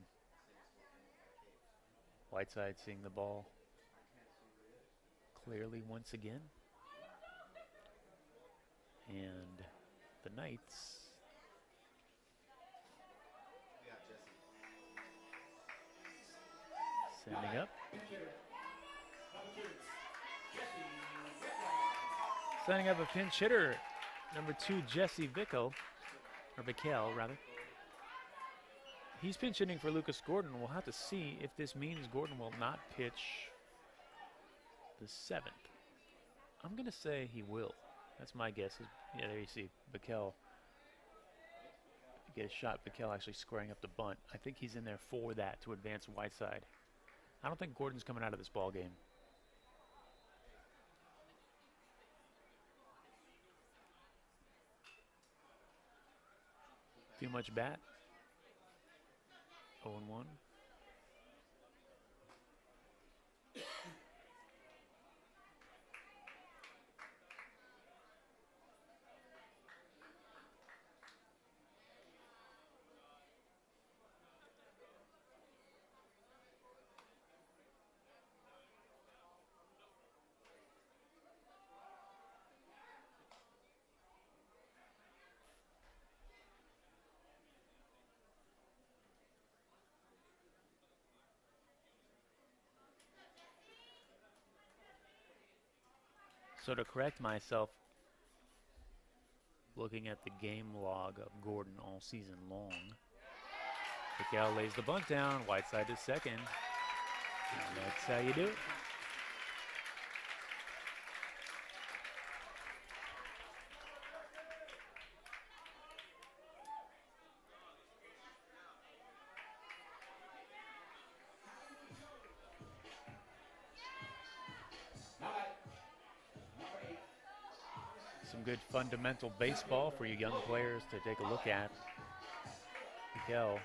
Whiteside seeing the ball clearly once again. And the Knights sending up. Sending up a pinch hitter, number 2, Jesse Vickel, or Vickel rather. He's pinch hitting for Lucas Gordon. We'll have to see if this means Gordon will not pitch the 7th. I'm going to say he will. That's my guess. Yeah, there you see Vickel. Get a shot, Vickel actually squaring up the bunt. I think he's in there for that to advance Whiteside. I don't think Gordon's coming out of this ball game. Too much bat. 0-1. So to correct myself, looking at the game log of Gordon all season long, Vickel lays the bunt down, Whiteside to second. And that's how you do it. Some good fundamental baseball for you young players to take a look at. Miguel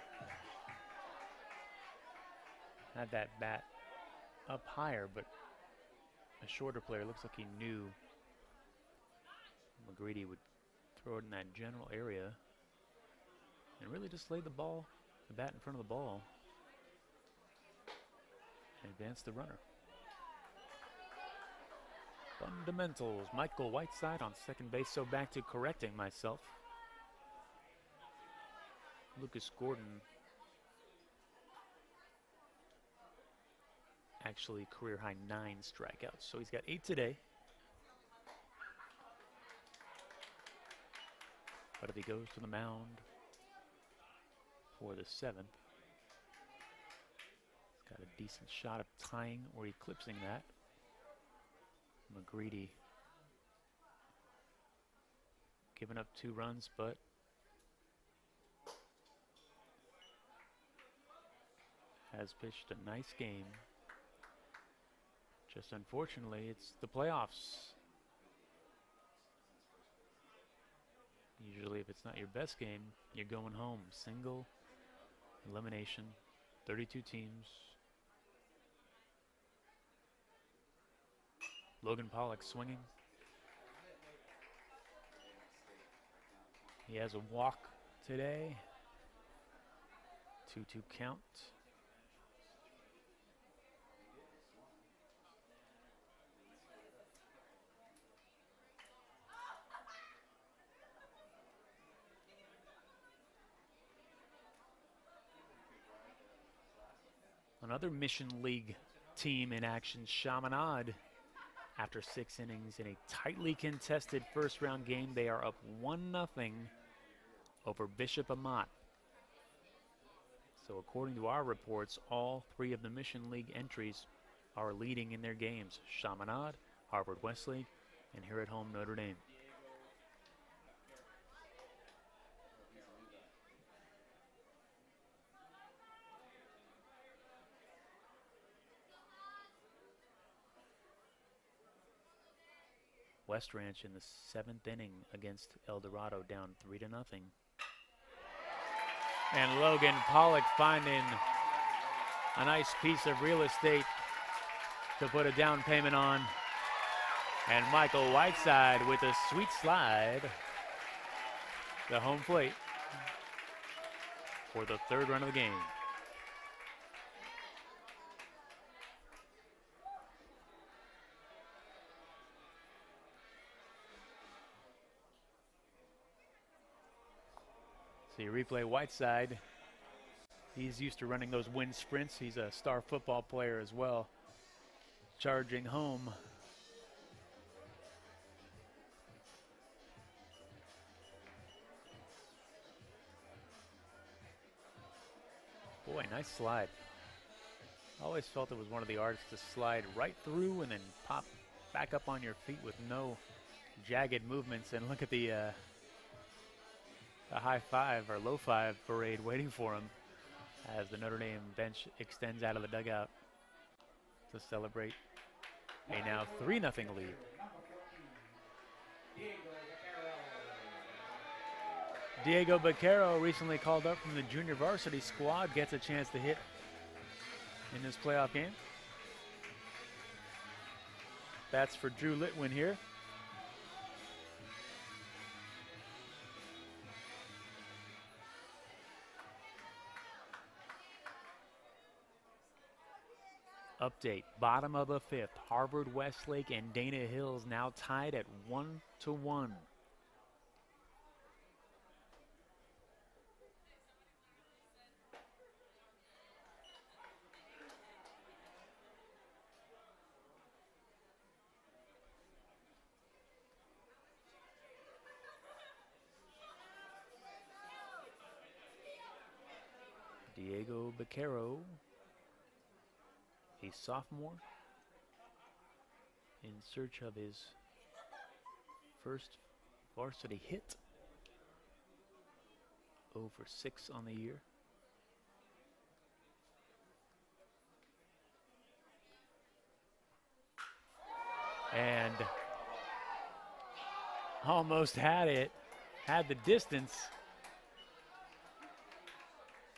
had that bat up higher, but a shorter player. Looks like he knew McGreedy would throw it in that general area and really just lay the bat in front of the ball and advance the runner. Fundamentals. Michael Whiteside on second base. So back to correcting myself. Lucas Gordon actually career high 9 strikeouts. So he's got 8 today. But if he goes to the mound for the 7th, he's got a decent shot of tying or eclipsing that. McGreedy giving up 2 runs, but has pitched a nice game. Just unfortunately, it's the playoffs. Usually if it's not your best game, you're going home. Single elimination, 32 teams. Logan Pollock swinging. He has a walk today. 2-2 count. Another Mission League team in action, Chaminade. After 6 innings in a tightly contested first-round game, they are up 1-0 over Bishop Amat. So according to our reports, all 3 of the Mission League entries are leading in their games. Chaminade, Harvard Westlake, and here at home, Notre Dame. West Ranch in the 7th inning against El Dorado, down 3-0. And Logan Pollock finding a nice piece of real estate to put a down payment on. And Michael Whiteside with a sweet slide to home plate for the 3rd run of the game. So you replay Whiteside. He's used to running those wind sprints. He's a star football player as well. Charging home. Boy, nice slide. I always felt it was one of the arts to slide right through and then pop back up on your feet with no jagged movements. And look at the high five or low five parade waiting for him as the Notre Dame bench extends out of the dugout to celebrate a now 3-0 lead. Diego Baquero, recently called up from the junior varsity squad, gets a chance to hit in this playoff game. That's for Drew Litwin here. Update, bottom of the 5th, Harvard Westlake and Dana Hills now tied at 1-1. Diego Baquero, a sophomore, in search of his first varsity hit. 0 for 6 on the year. And almost had it, had the distance,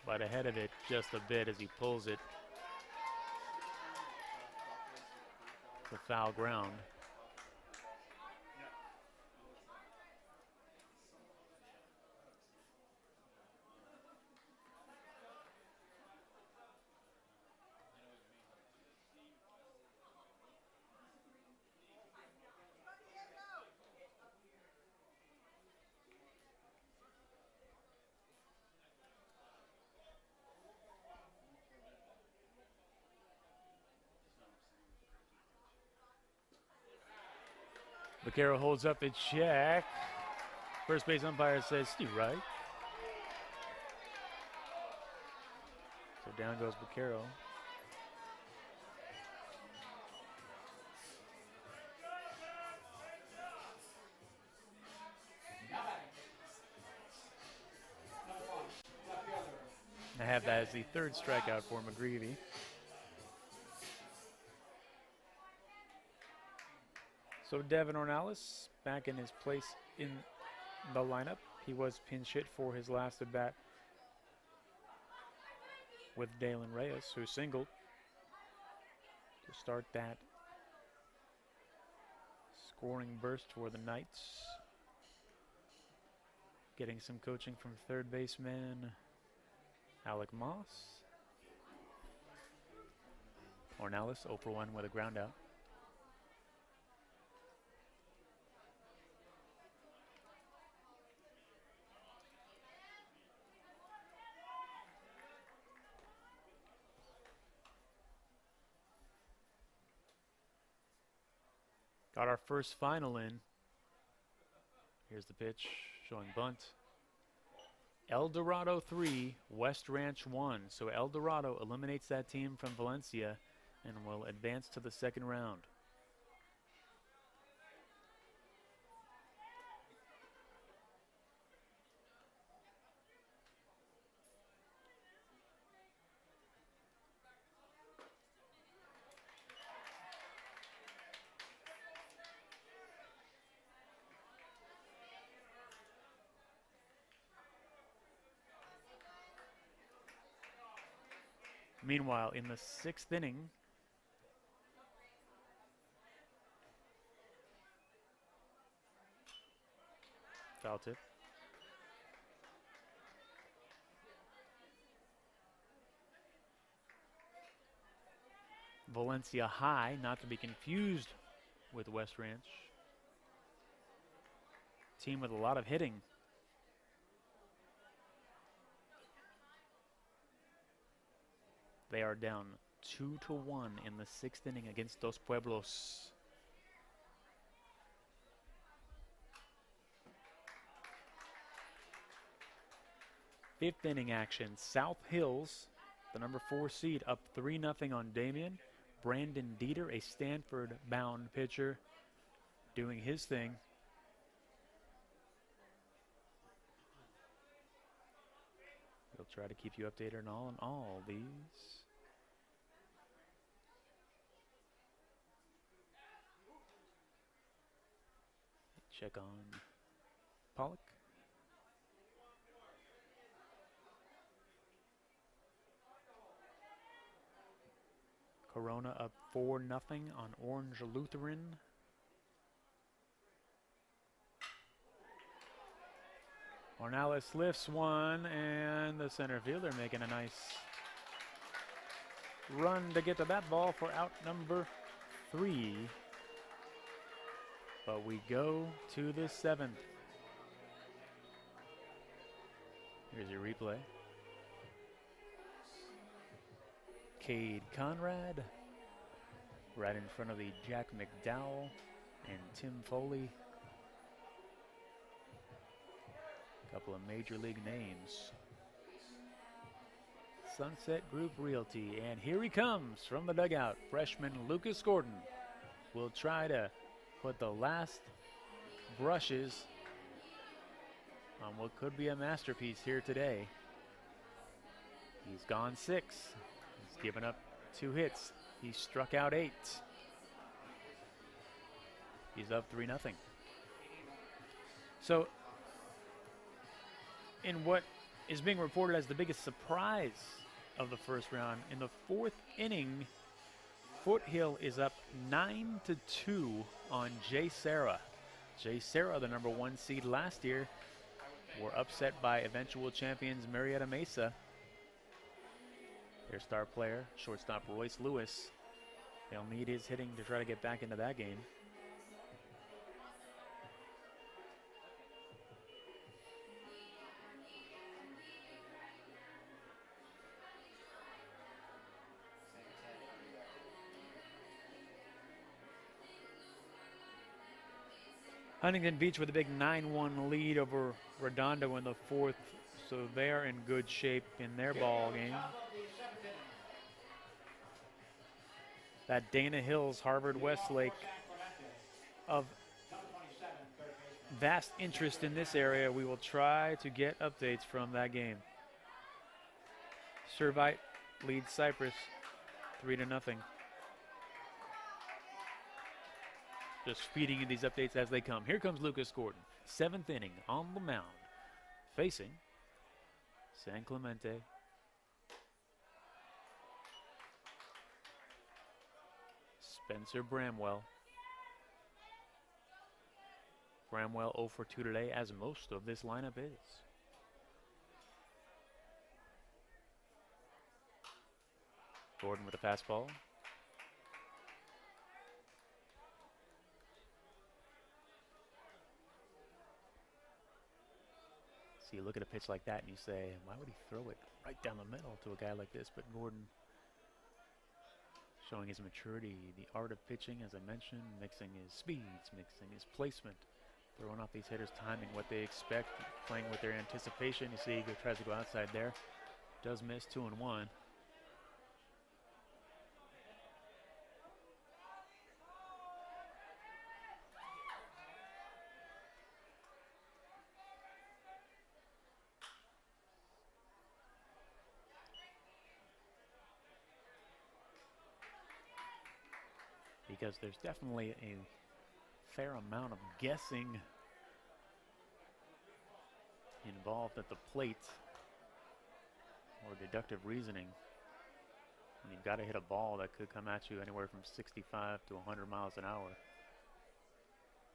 but ahead of it just a bit as he pulls it. to foul ground. Vaquero holds up the check. First base umpire says, "Steve right." So down goes Vaquero. I have that as the third strikeout for McGreevy. So Devin Ornelas back in his place in the lineup. He was pinch hit for his last at bat with Dalen Reyes, who singled to start that scoring burst for the Knights. Getting some coaching from third baseman Alec Moss. Ornelas 0 for 1 with a ground out. Got our first final in. Here's the pitch showing bunt. El Dorado 3, West Ranch 1. So El Dorado eliminates that team from Valencia and will advance to the second round. Meanwhile, in the 6th inning, foul tip. Valencia High, not to be confused with West Ranch. Team with a lot of hitting. They are down 2-1 in the 6th inning against Dos Pueblos. Fifth inning action. South Hills, the number 4 seed, up 3-0 on Damien. Brandon Dieter, a Stanford-bound pitcher, doing his thing. We'll try to keep you updated on all these. Check on Pollock. Corona up 4-0 on Orange Lutheran. Ornelas lifts one, and the center fielder making a nice run to get to that ball for out number 3. But we go to the 7th. Here's your replay. Cade Conrad, right in front of the Jack McDowell and Tim Foley. A couple of major league names. Sunset Group Realty, and here he comes from the dugout. Freshman Lucas Gordon will try to put the last brushes on what could be a masterpiece here today. He's gone 6. He's given up 2 hits. He struck out 8. He's up 3-0. So, in what is being reported as the biggest surprise of the first round, in the 4th inning, Foothill is up 9-2 on J. Sarah. J. Sarah, the number 1 seed last year, were upset by eventual champions Marietta Mesa. Their star player, shortstop Royce Lewis. They'll need his hitting to try to get back into that game. Huntington Beach with a big 9-1 lead over Redondo in the 4th, so they're in good shape in their ball game. That Dana Hills Harvard Westlake of vast interest in this area. We will try to get updates from that game. Servite leads Cypress 3-0. Just feeding you these updates as they come. Here comes Lucas Gordon, 7th inning on the mound, facing San Clemente. Spencer Bramwell. Bramwell 0 for 2 today, as most of this lineup is. Gordon with a fastball. So you look at a pitch like that and you say, why would he throw it right down the middle to a guy like this? But Gordon showing his maturity, the art of pitching, as I mentioned, mixing his speeds, mixing his placement, throwing off these hitters, timing what they expect, playing with their anticipation. You see he tries to go outside there. Does miss 2-1. Because there's definitely a fair amount of guessing involved at the plate, or deductive reasoning. And you've got to hit a ball that could come at you anywhere from 65 to 100 miles an hour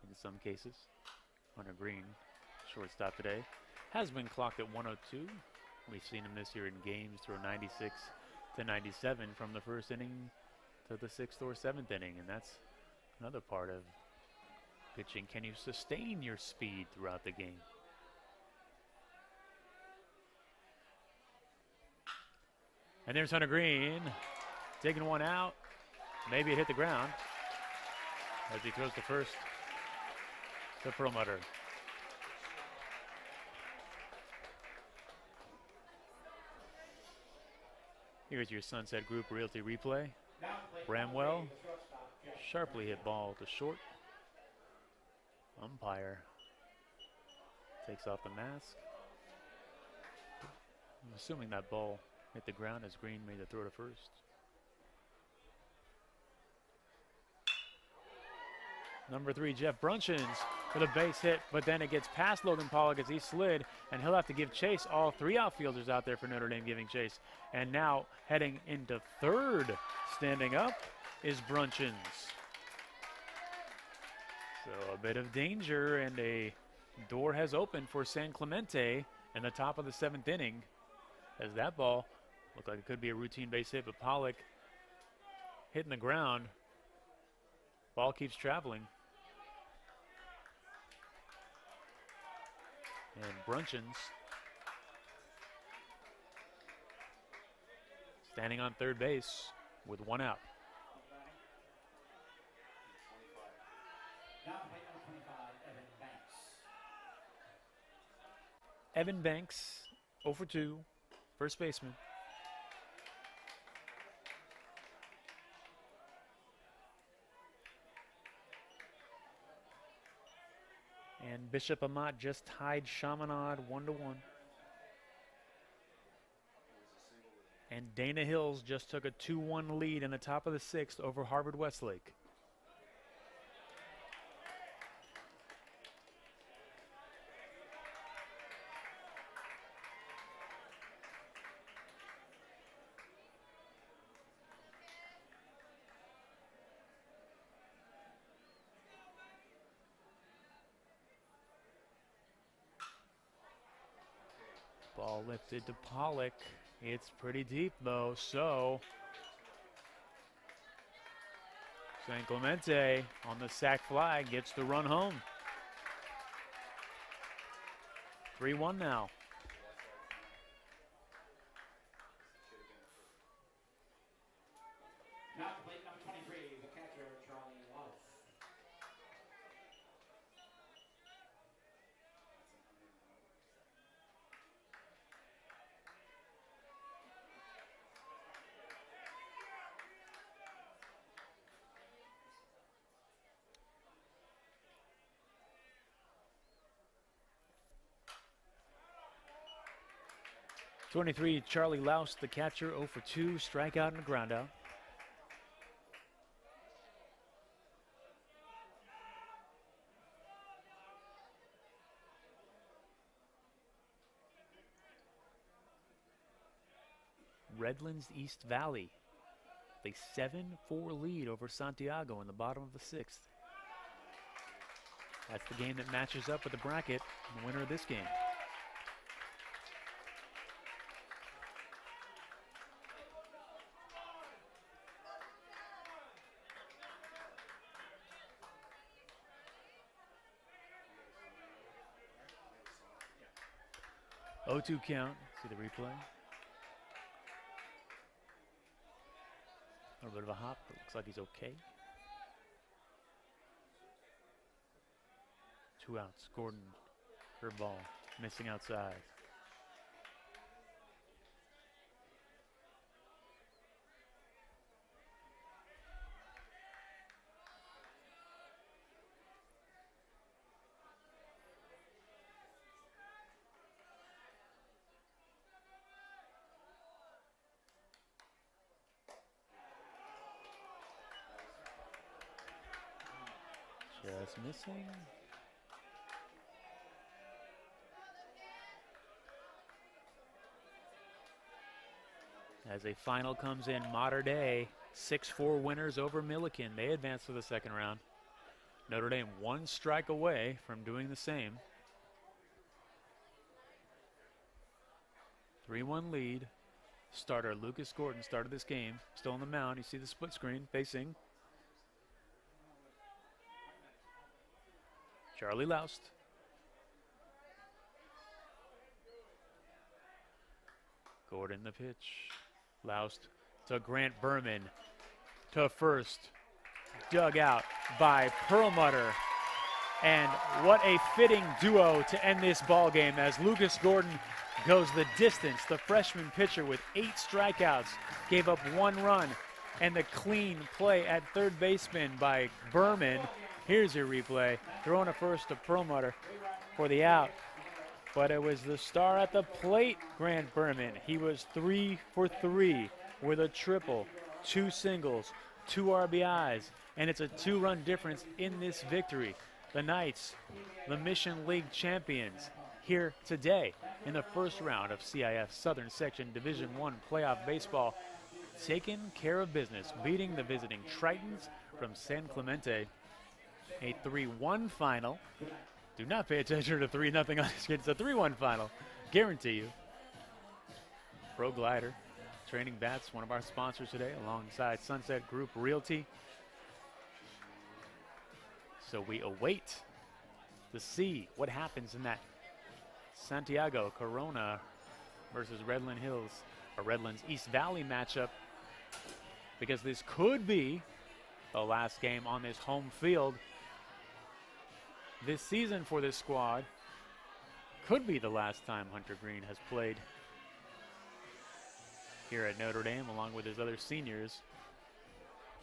in some cases. Hunter Green, shortstop today, has been clocked at 102. We've seen him this year in games throw 96 to 97 from the first inning to the 6th or 7th inning, and that's another part of pitching. Can you sustain your speed throughout the game? And there's Hunter Green taking one out. Maybe it hit the ground as he throws to first to Perlmutter. Here's your Sunset Group Realty replay. Bramwell, sharply hit ball to short. Umpire takes off the mask. I'm assuming that ball hit the ground as Green made the throw to first. Number 3, Jeff Brunchins with a base hit, but then it gets past Logan Pollock as he slid, and he'll have to give chase. All 3 outfielders out there for Notre Dame giving chase. And now heading into third, standing up, is Brunchins. So a bit of danger, and a door has opened for San Clemente in the top of the 7th inning, as that ball looked like it could be a routine base hit, but Pollock hitting the ground. Ball keeps traveling. And Brunchins standing on third base with 1 out. Evan Banks, 0 for 2, first baseman. And Bishop Amat just tied Chaminade 1-1. And Dana Hills just took a 2-1 lead in the top of the 6th over Harvard Westlake. Ball lifted to Pollock. It's pretty deep though, so San Clemente on the sac fly gets the run home. 3-1 now. Now to plate number 23, the catcher, Charlie Louse. '23, Charlie Louse, the catcher, 0 for 2, strikeout and a groundout. Redlands East Valley, a 7-4 lead over Santiago in the bottom of the 6th. That's the game that matches up with the bracket and the winner of this game. O2 count. See the replay. A little bit of a hop, but looks like he's okay. 2 outs. Gordon, curveball, missing outside. Just missing. As a final comes in, Mater Dei 6-4 winners over Milliken. They advance to the second round. Notre Dame 1 strike away from doing the same. 3-1 lead. Starter Lucas Gordon started this game. Still on the mound. You see the split screen facing Charlie Loust. Gordon the pitch. Loust to Grant Berman to first. Dug out by Perlmutter. And what a fitting duo to end this ball game as Lucas Gordon goes the distance. The freshman pitcher with 8 strikeouts gave up 1 run. And the clean play at third baseman by Berman. Here's your replay. Throwing a first to Perlmutter for the out. But it was the star at the plate, Grant Berman. He was 3 for 3 with a triple, 2 singles, 2 RBIs. And it's a 2-run difference in this victory. The Knights, the Mission League champions, here today in the first round of CIFSS Southern Section Division I playoff baseball, taking care of business, beating the visiting Tritons from San Clemente. A 3-1 final. Do not pay attention to 3-0 on the screen. It's a 3-1 final. Guarantee you. Pro Glider, Training Bats, one of our sponsors today, alongside Sunset Group Realty. So we await to see what happens in that Santiago Corona versus Redland Hills, or Redlands East Valley matchup, because this could be the last game on this home field this season for this squad. Could be the last time Hunter Green has played here at Notre Dame along with his other seniors.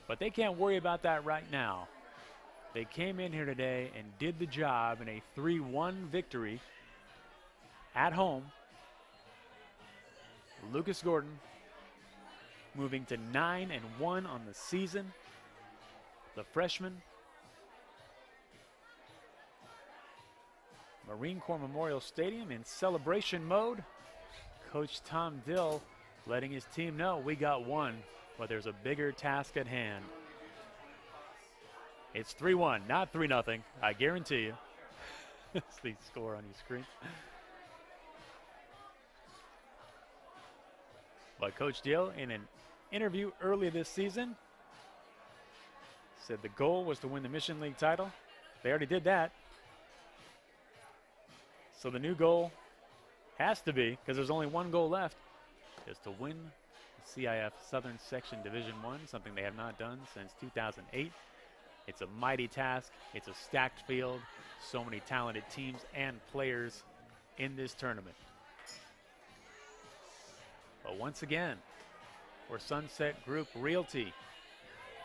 But they can't worry about that right now. They came in here today and did the job in a 3-1 victory at home. Lucas Gordon moving to 9-1 on the season. The freshman. Marine Corps Memorial Stadium in celebration mode. Coach Tom Dill letting his team know we got one, but there's a bigger task at hand. It's 3-1, not 3-0, I guarantee you. It's the score on your screen. But Coach Deal, in an interview early this season, said the goal was to win the Mission League title. They already did that. So the new goal has to be, because there's only one goal left, is to win the CIF Southern Section Division I, something they have not done since 2008. It's a mighty task. It's a stacked field. So many talented teams and players in this tournament. But once again, for Sunset Group Realty,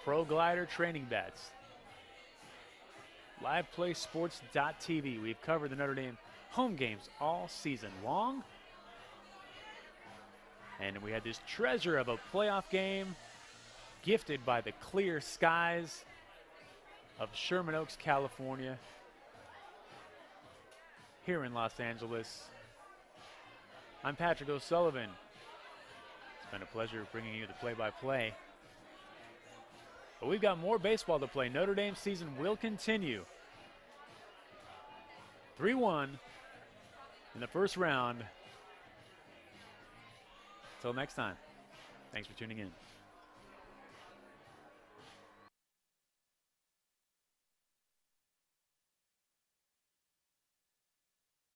Pro Glider Training Bats, LivePlaySports.tv, we've covered the Notre Dame home games all season long. And we had this treasure of a playoff game gifted by the clear skies of Sherman Oaks, California, here in Los Angeles. I'm Patrick O'Sullivan. It's been a pleasure bringing you the play-by-play. But we've got more baseball to play. Notre Dame season will continue. 3-1 in the first round. Until next time, thanks for tuning in.